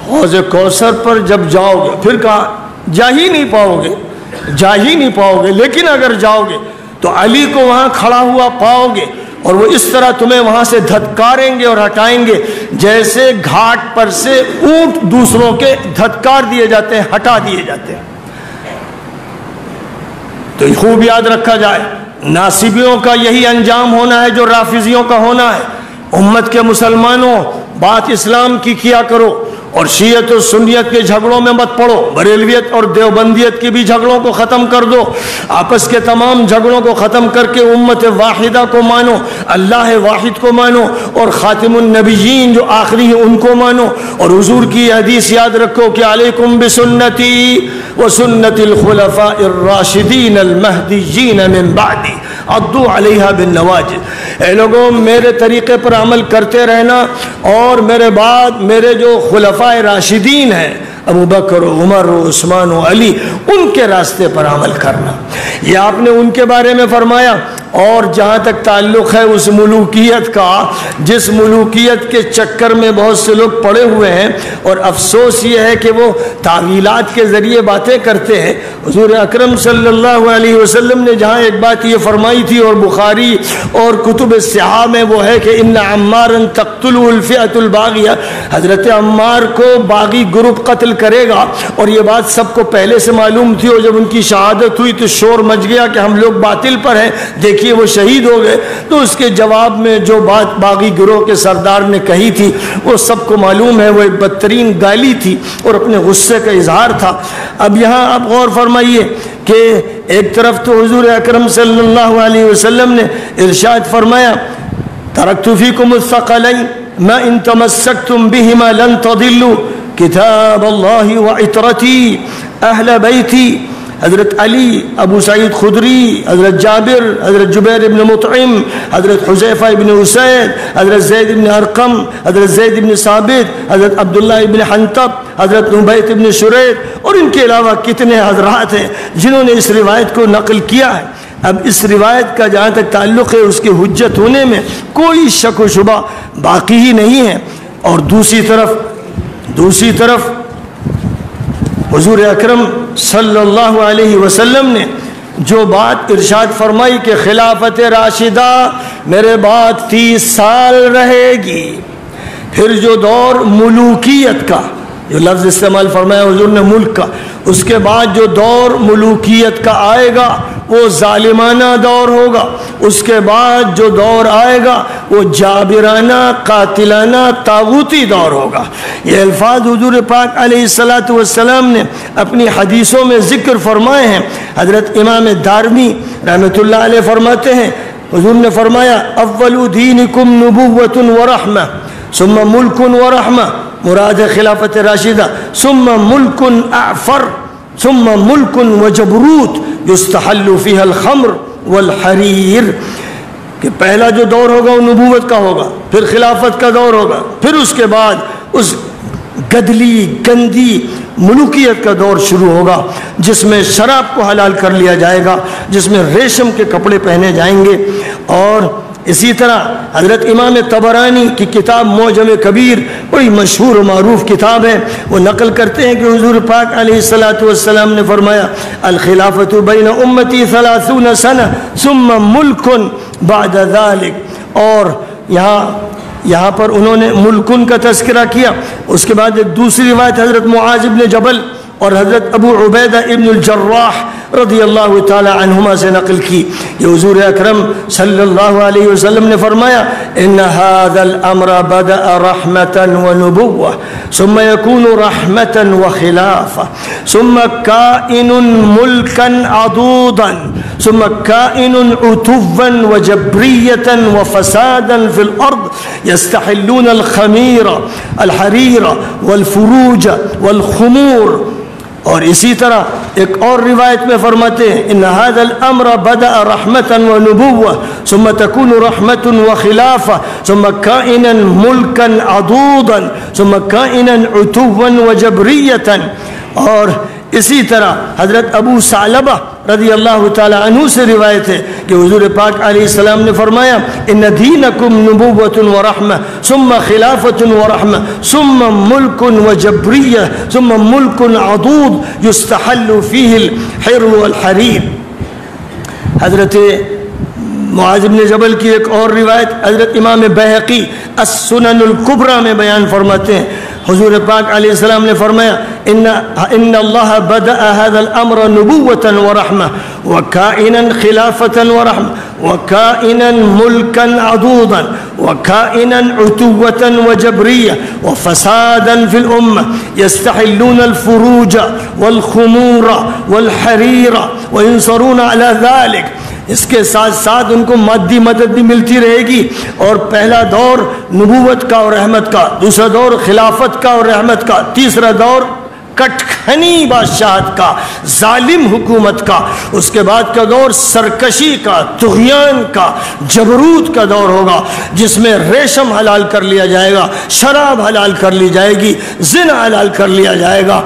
حوض کوثر پر جب جاؤ گے, پھر کہا جا ہی نہیں پاؤ گے, لیکن اگر جاؤ گے تو علی کو وہاں کھڑا ہوا پاؤ گے اور وہ اس طرح تمہیں وہاں سے دھتکاریں گے اور ہٹائیں گے جیسے گھاٹ پر سے اونٹ دوسروں کے دھتکار دیے جاتے ہیں, ہٹا دیے جاتے ہیں. تو خوب یاد رکھا جائے, ناصبیوں کا یہی انجام ہونا ہے جو رافضیوں کا ہونا ہے. امت کے مسلمانوں بات اسلام کی کیا کرو اور شیعت و سنیت کے جھگڑوں میں مت پڑو. بریلویت اور دیوبندیت کے بھی جھگڑوں کو ختم کر دو. آپس کے تمام جھگڑوں کو ختم کر کے امت واحدہ کو مانو, اللہ واحد کو مانو, اور خاتم النبیین جو آخری ہیں ان کو مانو. اور حضور کی حدیث یاد رکھو کہ علیکم بسنتی وسنت الخلفاء الراشدین المہدیین من بعدی عضوا علیہا بالنواجذ. اے لوگوں میرے طریقے پر عمل کرتے رہنا اور میرے بعد میرے جو خلفاء راشدین ہیں ابو بکر و عمر و عثمان و علی, ان کے راستے پر عمل کرنا. یہ آپ نے ان کے بارے میں فرمایا. اور جہاں تک تعلق ہے اس ملوکیت کا, جس ملوکیت کے چکر میں بہت سے لوگ پڑے ہوئے ہیں اور افسوس یہ ہے کہ وہ تعویلات کے ذریعے باتیں کرتے ہیں. حضور اکرم صلی اللہ علیہ وسلم نے جہاں ایک بات یہ فرمائی تھی اور بخاری اور کتب صحاح میں وہ ہے کہ ان عمارا تقتلہ الفئۃ الباغیہ, حضرت عمار کو باغی گروپ قتل کرے گا. اور یہ بات سب کو پہلے سے معلوم تھی اور جب ان کی شہادت ہوئی تو شور مچ گیا کہ ہم لوگ باطل پر ہیں, دیکھیے وہ شہید ہو گئے. تو اس کے جواب میں جو بات باغی گروہ کے سردار نے کہی تھی وہ سب کو معلوم ہے, وہ ایک بدترین گالی تھی اور اپنے غصے کا اظہار تھا. اب یہاں آپ غور فرمائیے کہ ایک طرف تو حضور اکرم صلی اللہ علیہ وسلم نے ارشاد فرمایا ترکت فیکم الثقلین ما ان تمسکتم بہما لن تضلوا کتاب اللہ وعطرتی اہل بیتی. حضرت علی, ابو سعید خدری, حضرت جابر, حضرت جبیر ابن مطعم, حضرت حذیفہ ابن اسید, حضرت زید ابن ارقم, حضرت زید ابن ثابت, حضرت عبداللہ ابن حنطب, حضرت نبیت ابن شرید, اور ان کے علاوہ کتنے حضرات ہیں جنہوں نے اس روایت کو نقل کیا ہے. اب اس روایت کا جہاں تک تعلق ہے اس کی حجت ہونے میں کوئی شک و شبہ باقی ہی نہیں ہے. اور دوسری طرف حضور اکرم صلی اللہ علیہ وسلم نے جو بات ارشاد فرمائی کہ خلافت راشدہ میرے بعد 30 سال رہے گی, پھر جو دور ملوکیت کا جو لفظ استعمال فرمایا حضور نے ملک کا، اس کے بعد جو دور ملوکیت کا آئے گا وہ ظالمانہ دور ہوگا، اس کے بعد جو دور آئے گا وہ جابرانہ قاتلانہ طاغوتی دور ہوگا۔ یہ الفاظ حضور پاک علیہ السلام نے اپنی حدیثوں میں ذکر فرمائے ہیں۔ حضرت امام دارمی رحمۃ اللہ علیہ فرماتے ہیں، حضور نے فرمایا اول دینکم نبوۃ ورحمہ ثم ملک ورحمہ، مراد خلافت راشدہ، ثم ملک اعفر ثم ملک وجبروت یستحل فیہا الخمر والحریر، کہ پہلا جو دور ہوگا وہ نبوت کا ہوگا، پھر خلافت کا دور ہوگا، پھر اس کے بعد اس گدلی گندی ملوکیت کا دور شروع ہوگا جس میں شراب کو حلال کر لیا جائے گا، جس میں ریشم کے کپڑے پہنے جائیں گے۔ اور اسی طرح حضرت امام طبرانی کی کتاب معجم کبیر بڑی مشہور و معروف کتاب ہے، وہ نقل کرتے ہیں کہ حضور پاک علیہ السلام نے فرمایا الخلافۃ بین امتی 30 سنہ ثم ملک بعد ذلک، اور یہاں پر انہوں نے ملکن کا تذکرہ کیا۔ اس کے بعد ایک دوسری روایت حضرت معاذ بن جبل اور حضرت ابو عبیدہ ابن الجراح رضی اللہ تعالی عنہما سے نقل کی کہ حضور اکرم صلی اللہ علیہ وسلم نے فرمایا ان هذا الامر بدأ رحمة ونبوة ثم يكون رحمة وخلافة ثم كائن ملكا عضوضا ثم كائن عتوا وجبرية وفسادا في الأرض يستحلون الخمير الحرير والفروج والخمور۔ اور اسی طرح ایک اور روایت میں فرماتے ہیں ان هذا الامر بدأ رحمة ونبوة ثم تكون رحمة وخلافة ثم كائنا ملكا عضوضا ثم كائنا عتوا وجبرية۔ اور اسی طرح حضرت ابو ثعلبہ رضی اللہ تعالی عنہ سے روایت ہے کہ حضور پاک علیہ السلام نے فرمایا ان دینکم نبوۃ ورحمہ ثم خلافۃ ورحمہ ثم ملک وجبریہ ثم ملک عضوض یستحل فیہ الحر والحریر۔ حضرت معاذ بن جبل کی ایک اور روایت حضرت امام بیہقی السنن الکبریٰ میں بیان فرماتے ہیں، حضور پاک علیہ السلام نے فرمایا ان اللہ بدأ هذا الامر نبوة ورحمة وكائنا خلافة ورحمة وكائنا ملكا عضوضا وكائنا عتوة وجبرية وفسادا في الأمة يستحلون الفروج والخمور والحرير وينصرون على ذلك۔ اس کے ساتھ ساتھ ان کو مادی مدد بھی ملتی رہے گی، اور پہلا دور نبوت کا اور رحمت کا، دوسرا دور خلافت کا اور رحمت کا، تیسرا دور کٹکھنی بادشاہت کا، ظالم حکومت کا، اس کے بعد کا دور سرکشی کا، طغیان کا، جبروت کا دور ہوگا جس میں ریشم حلال کر لیا جائے گا، شراب حلال کر لی جائے گی، زنا حلال کر لیا جائے گا۔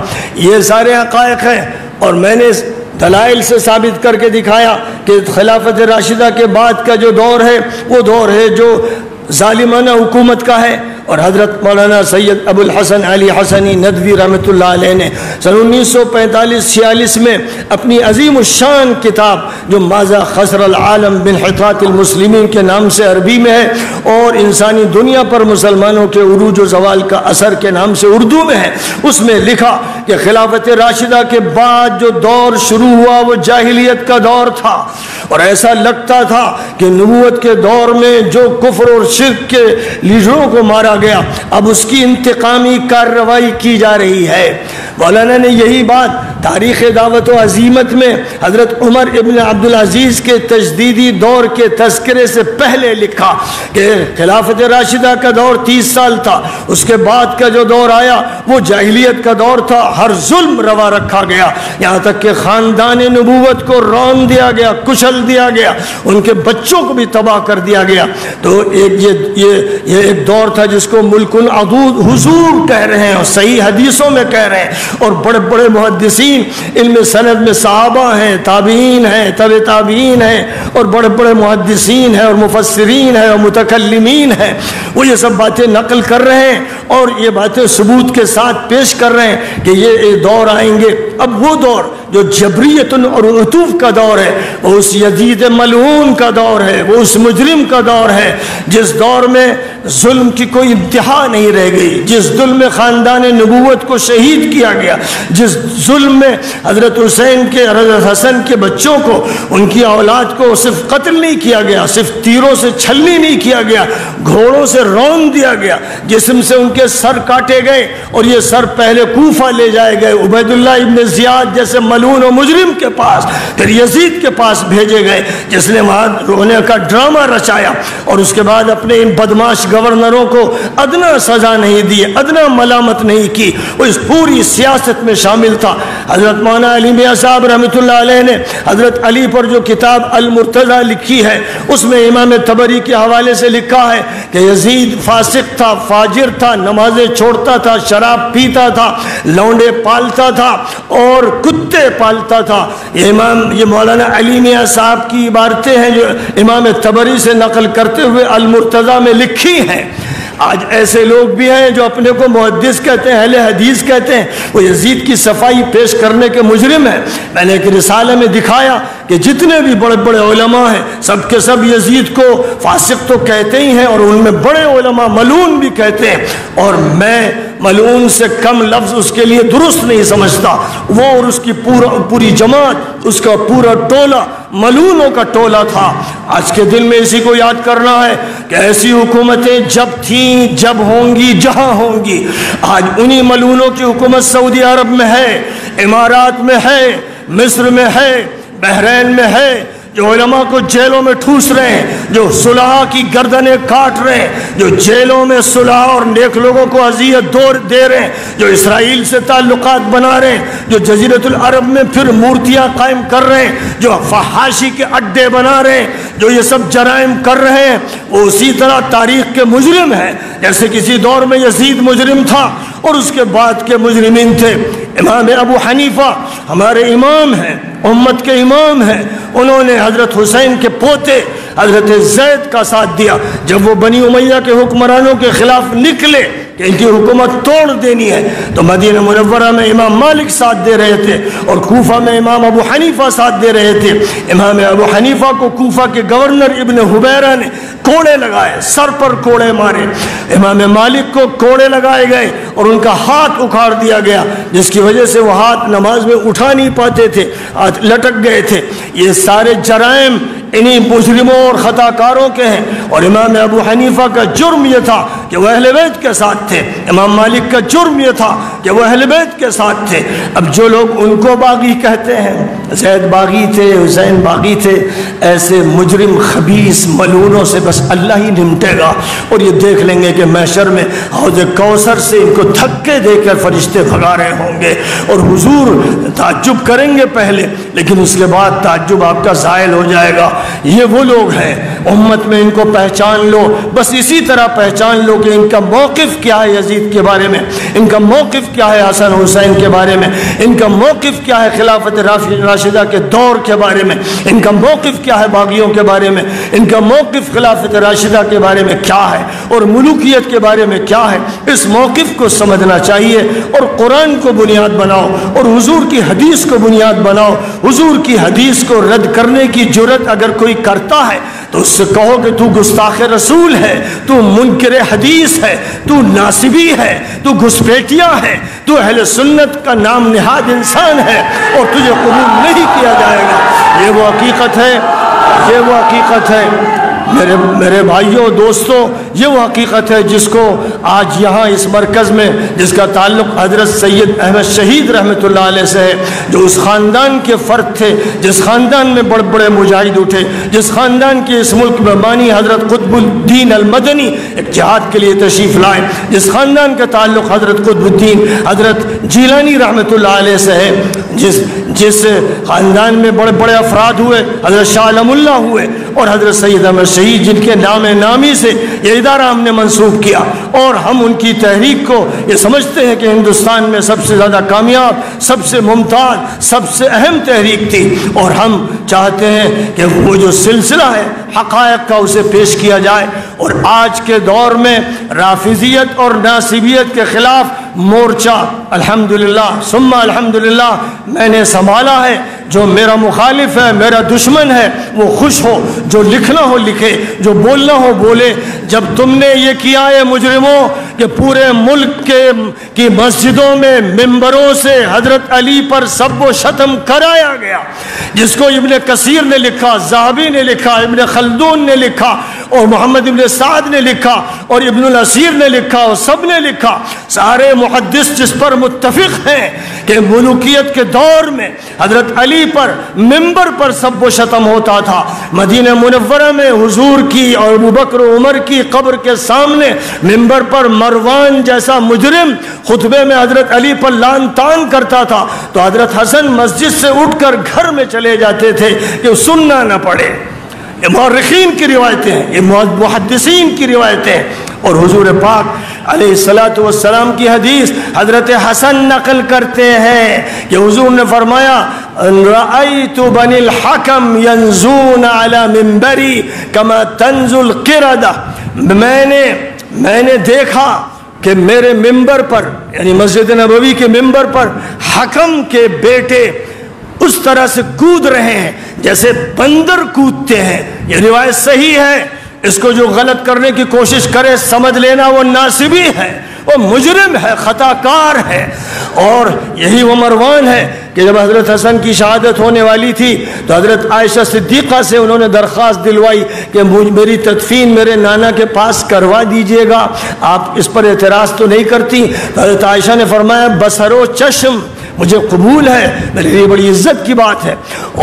یہ سارے حقائق ہیں، اور میں نے دلائل سے ثابت کر کے دکھایا کہ خلافت راشدہ کے بعد کا جو دور ہے وہ دور ہے جو ظالمانہ حکومت کا ہے۔ اور حضرت مولانا سید ابو الحسن علی حسنی ندوی رحمۃ اللہ علیہ نے سن 1945-46 میں اپنی عظیم الشان کتاب جو ماذا خسر العالم بانحطاط المسلمین کے نام سے عربی میں ہے اور انسانی دنیا پر مسلمانوں کے عروج و زوال کا اثر کے نام سے اردو میں ہے، اس میں لکھا کہ خلافت راشدہ کے بعد جو دور شروع ہوا وہ جاہلیت کا دور تھا، اور ایسا لگتا تھا کہ نبوت کے دور میں جو کفر اور شرک کے لیڈروں کو مارا گیا اب اس کی انتقامی کارروائی کی جا رہی ہے۔ مولانا نے یہی بات تاریخ دعوت و عزیمت میں حضرت عمر ابن عبدالعزیز کے تجدیدی دور کے تذکرے سے پہلے لکھا کہ خلافت راشدہ کا دور 30 سال تھا، اس کے بعد کا جو دور آیا وہ جاہلیت کا دور تھا، ہر ظلم روا رکھا گیا، یہاں تک کہ خاندان نبوت کو رون دیا گیا، کچل دیا گیا، ان کے بچوں کو بھی تباہ کر دیا گیا۔ تو یہ ایک دور تھا جس کو ملک عضوض حضور کہہ رہے ہیں اور صحیح حدیثوں میں کہہ رہے ہیں، اور بڑے بڑے محدثین علم سند میں صحابہ ہیں، تابعین ہیں، تبع تابعین ہیں، اور بڑے بڑے محدثین ہیں اور مفسرین ہیں اور متکلمین ہیں، وہ یہ سب باتیں نقل کر رہے ہیں، اور یہ باتیں ثبوت کے ساتھ پیش کر رہے ہیں کہ یہ دور آئیں گے. اب وہ دور جو جبریت اور عطوف کا دور ہے، وہ اس یزید ملعون کا دور ہے، وہ اس مجرم کا دور ہے جس دور میں ظلم کی کوئی انتہا نہیں رہ گئی، جس ظلم میں خاندان نبوت کو شہید کیا گیا، جس ظلم میں حضرت حسین کے، حضرت حسن کے بچوں کو، ان کی اولاد کو صرف قتل نہیں کیا گیا، صرف تیروں سے چھلنی نہیں کیا گیا، گھوڑوں سے رون دیا گیا، جسم سے ان کے سر کاٹے گئے اور یہ سر پہلے کوفہ لے جائے گئے، عبید اللہ ابن زیاد جیسے ملعون و مجرم کے پاس، پھر یزید کے پاس بھیجے گئے جس نے وہاں رونے کا ڈرامہ رچایا، اور اس کے بعد اپنے ان بدماش گورنروں کو ادنا سزا نہیں دی، ادنا ملامت نہیں کی، وہ اس پوری سیاست میں شامل تھا. حضرت مولانا علی میاں صاحب رحمۃ اللہ علیہ نے حضرت علی پر جو کتاب المرتضی لکھی ہے اس میں امام طبری کے حوالے سے لکھا ہے کہ یزید فاسق تھا، فاجر تھا، نمازیں چھوڑتا تھا، شراب پیتا تھا، لونڈے پالتا تھا اور کتے پالتا تھا. یہ مولانا علی میاں صاحب کی عبارتیں ہیں جو امام طبری سے نقل کرتے ہوئے المرتضی میں لکھی ہیں. آج ایسے لوگ بھی ہیں جو اپنے کو محدث کہتے ہیں، اہل حدیث کہتے ہیں، وہ یزید کی صفائی پیش کرنے کے مجرم ہیں. میں نے ایک رسالے میں دکھایا کہ جتنے بھی بڑے بڑے علماء ہیں سب کے سب یزید کو فاسق تو کہتے ہی ہیں، اور ان میں بڑے علماء ملعون بھی کہتے ہیں، اور میں ملعون سے کم لفظ اس کے لیے درست نہیں سمجھتا. وہ اور اس کی پوری جماعت، اس کا پورا ٹولہ ملعونوں کا ٹولہ تھا. آج کے دن میں اسی کو یاد کرنا ہے کہ ایسی حکومتیں جب تھیں، جب ہوں گی، جہاں ہوں گی. آج انہی ملعونوں کی حکومت سعودی عرب میں ہے، امارات میں ہے، مصر میں ہے، بحرین میں ہے، جو علماء کو جیلوں میں ٹھوس رہے ہیں، جو صلحاء کی گردنیں کاٹ رہے ہیں، جو جیلوں میں صلحاء اور نیک لوگوں کو اذیت دے رہے ہیں، جو اسرائیل سے تعلقات بنا رہے ہیں، جو جزیرۃ العرب میں پھر مورتیاں قائم کر رہے ہیں، جو فحاشی کے اڈے بنا رہے ہیں، جو یہ سب جرائم کر رہے ہیں، وہ اسی طرح تاریخ کے مجرم ہیں. جیسے کسی دور میں یزید مجرم تھا اور اس کے بعد کے مجرمین تھے. امام ابو حنیفہ ہمارے امام ہیں، امت کے امام ہیں. انہوں نے حضرت حسین کے پوتے حضرت زید کا ساتھ دیا جب وہ بنی امیہ کے حکمرانوں کے خلاف نکلے کہ ان کی حکومت توڑ دینی ہے. تو مدینہ منورہ میں امام مالک ساتھ دے رہے تھے اور کوفہ میں امام ابو حنیفہ ساتھ دے رہے تھے. امام ابو حنیفہ کو کوفہ کے گورنر ابن حبیرہ نے کوڑے لگائے، سر پر کوڑے مارے. امام مالک کو کوڑے لگائے گئے اور ان کا ہاتھ اکھاڑ دیا گیا، جس کی وجہ سے وہ ہاتھ نماز میں اٹھا نہیں پاتے تھے، ہاتھ لٹک گئے تھے. یہ سارے جرائم انہی مجرموں اور خطا کاروں کے ہیں. اور امام ابو حنیفہ کا جرم یہ تھا کہ وہ اہل بیت کے ساتھ تھے. امام مالک کا جرم یہ تھا کہ وہ اہل بیت کے ساتھ تھے. اب جو لوگ ان کو باغی کہتے ہیں، زید باغی تھے، حسین باغی تھے، ایسے مجرم خبیث ملعونوں سے بس اللہ ہی نمٹے گا. اور یہ دیکھ لیں گے کہ محشر میں حوض کوثر سے ان کو دھکے دے کر فرشتے بھگا رہے ہوں گے، اور حضور تعجب کریں گے پہلے، لیکن اس کے بعد تعجب آپ کا زائل ہو جائے گا. یہ وہ لوگ ہیں، امت میں ان کو پہچان لو. بس اسی طرح پہچان لو کہ ان کا موقف کیا ہے یزید کے بارے میں، ان کا موقف کیا ہے حسن حسین کے بارے میں، ان کا موقف کیا ہے خلافت راشدہ کے دور کے بارے میں، ان کا موقف کیا ہے باغیوں کے بارے میں، ان کا موقف خلافت راشدہ کے بارے میں کیا ہے، اور ملوکیت کے بارے میں کیا ہے. اس موقف کو سمجھنا چاہیے اور قرآن کو بنیاد بناؤ اور حضور کی حدیث کو بنیاد بناؤ. حضور کی حدیث کو رد کرنے کی جرت اگر کوئی کرتا ہے تو اس سے کہو کہ تو گستاخ رسول ہے، تو منکر حدیث ہے، تو ناصبی ہے، تو گھسپیٹیا ہے، تو اہل سنت کا نام نہاد انسان ہے، اور تجھے قبول نہیں کیا جائے گا. یہ وہ حقیقت ہے، یہ وہ حقیقت ہے میرے بھائیوں دوستوں. یہ وہ حقیقت ہے جس کو آج یہاں اس مرکز میں، جس کا تعلق حضرت سید احمد شہید رحمۃ اللہ علیہ سے ہے، جو اس خاندان کے فرد تھے جس خاندان میں بڑے بڑے مجاہد اٹھے، جس خاندان کے اس ملک میں بانی حضرت قطب الدین المدنی ایک جہاد کے لیے تشریف لائے، جس خاندان کا تعلق حضرت قطب الدین حضرت جیلانی رحمۃ اللہ علیہ سے ہے، جس خاندان میں بڑے بڑے افراد ہوئے، حضرت شاہ علم اللہ ہوئے، اور حضرت سید احمد شہید جن کے نام نامی سے یہ ادارہ ہم نے منسوب کیا، اور ہم ان کی تحریک کو یہ سمجھتے ہیں کہ ہندوستان میں سب سے زیادہ کامیاب، سب سے ممتاز، سب سے اہم تحریک تھی، اور ہم چاہتے ہیں کہ وہ جو سلسلہ ہے حقائق کا اسے پیش کیا جائے۔ اور آج کے دور میں رافضیت اور ناصبیت کے خلاف مورچہ الحمدللہ ثم الحمدللہ میں نے سنبھالا ہے۔ جو میرا مخالف ہے، میرا دشمن ہے، وہ خوش ہو، جو لکھنا ہو لکھے، جو بولنا ہو بولے۔ جب تم نے یہ کیا ہے مجرموں کہ پورے ملک کی مسجدوں میں ممبروں سے حضرت علی پر سب و شتم کرایا گیا، جس کو ابن کثیر نے لکھا، ذہبی نے لکھا، ابن خلدون نے لکھا، اور محمد ابن سعد نے لکھا، اور ابن الاسیر نے لکھا، اور سب نے لکھا، سارے محدث جس پر متفق ہیں کہ ملوکیت کے دور میں حضرت علی پر ممبر پر سب و شتم ہوتا تھا۔ مدینہ منورہ میں حضور کی اور ابو بکر و عمر کی قبر کے سامنے ممبر پر مروان جیسا مجرم خطبے میں حضرت علی پر لعن طعن کرتا تھا، تو حضرت حسن مسجد سے اٹھ کر گھر میں چلے جاتے تھے کہ سننا نہ پڑے۔ یہ مورخین کی روایتیں ہیں، یہ محدثین کی روايتیں ہیں۔ اور حضور پاک علیہ الصلوۃ والسلام کی حدیث حضرت حسن نقل کرتے ہیں کہ حضور نے فرمایا رأیت بنی الحکم ینزون علی منبری کما تنزل القردہ، میں نے دیکھا کہ میرے ممبر پر، یعنی مسجد نبوی کے ممبر پر حکم کے بیٹے اس طرح سے کود رہے ہیں جیسے بندر کودتے ہیں۔ یہ روایت صحیح ہے، اس کو جو غلط کرنے کی کوشش کرے سمجھ لینا وہ ناصبی ہے، وہ مجرم ہے، خطا کار ہے۔ اور یہی وہ مروان ہے کہ جب حضرت حسن کی شہادت ہونے والی تھی تو حضرت عائشہ صدیقہ سے انہوں نے درخواست دلوائی کہ میری تدفین میرے نانا کے پاس کروا دیجئے گا، آپ اس پر اعتراض تو نہیں کرتی؟ تو حضرت عائشہ نے فرمایا بصر و چشم، مجھے قبول ہے، میرے لیے بڑی عزت کی بات ہے۔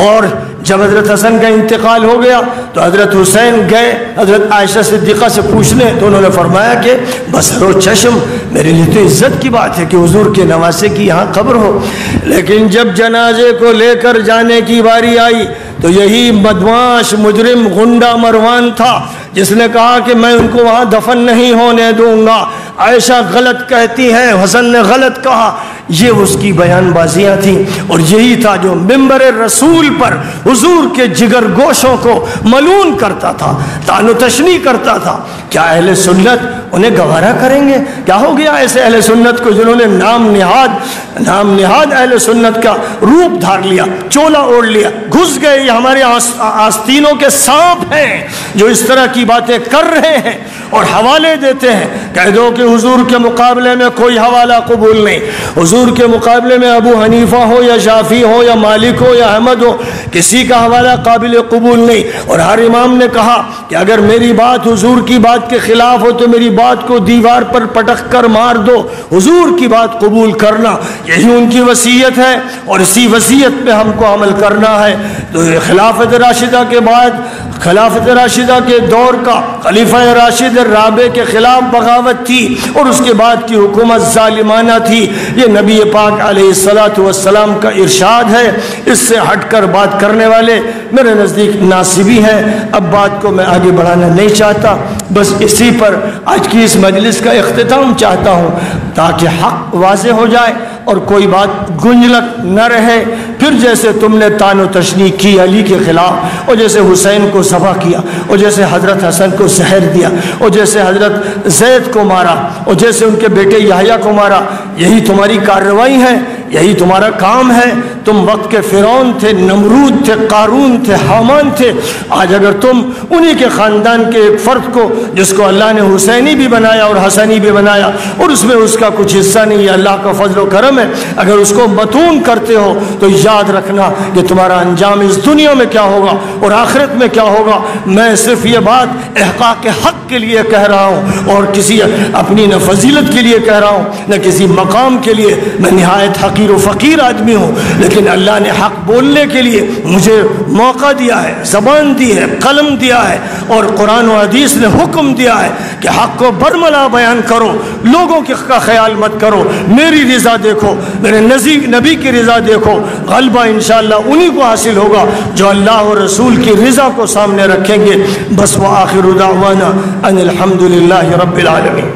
اور جب حضرت حسن کا انتقال ہو گیا تو حضرت حسین گئے حضرت عائشہ صدیقہ سے پوچھنے، تو انہوں نے فرمایا کہ بصر و چشم، میرے لیے تو عزت کی بات ہے کہ حضور کے نواسے کی یہاں قبر ہو۔ لیکن جب جنازے کو لے کر جانے کی باری آئی تو یہی بدمعاش مجرم غنڈہ مروان تھا جس نے کہا کہ میں ان کو وہاں دفن نہیں ہونے دوں گا، عائشہ غلط کہتی ہیں، حسن نے غلط کہا۔ یہ اس کی بیان بازیاں تھیں، اور یہی تھا جو ممبر رسول پر حضور کے جگر گوشوں کو ملعون کرتا تھا، طعن و تشنیع کرتا تھا۔ کیا اہل سنت انہیں گوارا کریں گے؟ کیا ہو گیا ایسے اہل سنت کو جنہوں نے نام نہاد اہل سنت کا روپ دھار لیا، چولا اوڑھ لیا، گھس گئے؟ یہ ہمارے آستینوں کے سانپ ہیں جو اس طرح کی باتیں کر رہے ہیں اور حوالے دیتے ہیں۔ کہہ دو کہ حضور کے مقابلے میں کوئی حوالہ قبول نہیں، حضور کے مقابلے میں ابو حنیفہ ہو یا شافعی ہو یا مالک ہو یا احمد ہو، کسی کا حوالہ قابل قبول نہیں۔ اور ہر امام نے کہا کہ اگر میری بات حضور کی بات کے خلاف ہو تو میری بات کو دیوار پر پٹک کر مار دو، حضور کی بات قبول کرنا، یہی ان کی وصیت ہے، اور اسی وصیت پہ ہم کو عمل کرنا ہے۔ تو خلافت راشدہ کے بعد، خلافت راشدہ کے دور کا خلیفہ راشد الرابع کے خلاف بغاوت تھی، اور اس کے بعد کی حکومت ظالمانہ تھی۔ یہ نبی پاک علیہ الصلوۃ والسلام کا ارشاد ہے، اس سے ہٹ کر بات کرنے والے میرے نزدیک ناصبی ہیں۔ اب بات کو میں آگے بڑھانا نہیں چاہتا، بس اسی پر آج کی اس مجلس کا اختتام چاہتا ہوں تاکہ حق واضح ہو جائے اور کوئی بات گنجلک نہ رہے۔ پھر جیسے تم نے طعن و تشنیع کی علی کے خلاف، اور جیسے حسین کو ذبح کیا، اور جیسے حضرت حسن کو زہر دیا، اور جیسے حضرت زید کو مارا، اور جیسے ان کے بیٹے یحییٰ کو مارا، یہی تمہاری کارروائی ہے، یہی تمہارا کام ہے۔ تم وقت کے فرعون تھے، نمرود تھے، قارون تھے، حامان تھے۔ آج اگر تم انہی کے خاندان کے ایک فرد کو جس کو اللہ نے حسینی بھی بنایا اور حسنی بھی بنایا، اور اس میں اس کا کچھ حصہ نہیں ہے، اللہ کا فضل و کرم ہے، اگر اس کو متون کرتے ہو تو یاد رکھنا کہ تمہارا انجام اس دنیا میں کیا ہوگا اور آخرت میں کیا ہوگا۔ میں صرف یہ بات احقاق حق کے لیے کہہ رہا ہوں، اور کسی اپنی نہ فضیلت کے لیے کہہ رہا ہوں، نہ کسی مقام کے لیے۔ میں نہایت حقیر و فقیر آدمی ہوں، لیکن لیکن اللہ نے حق بولنے کے لیے مجھے موقع دیا ہے، زبان دی ہے، قلم دیا ہے، اور قرآن و حدیث نے حکم دیا ہے کہ حق کو برملا بیان کرو، لوگوں کا خیال مت کرو، میری رضا دیکھو، میرے نبی کی رضا دیکھو۔ غلبہ انشاءاللہ انہی کو حاصل ہوگا جو اللہ اور رسول کی رضا کو سامنے رکھیں گے۔ بس وآخر دعوانا ان الحمد للہ رب العالمین۔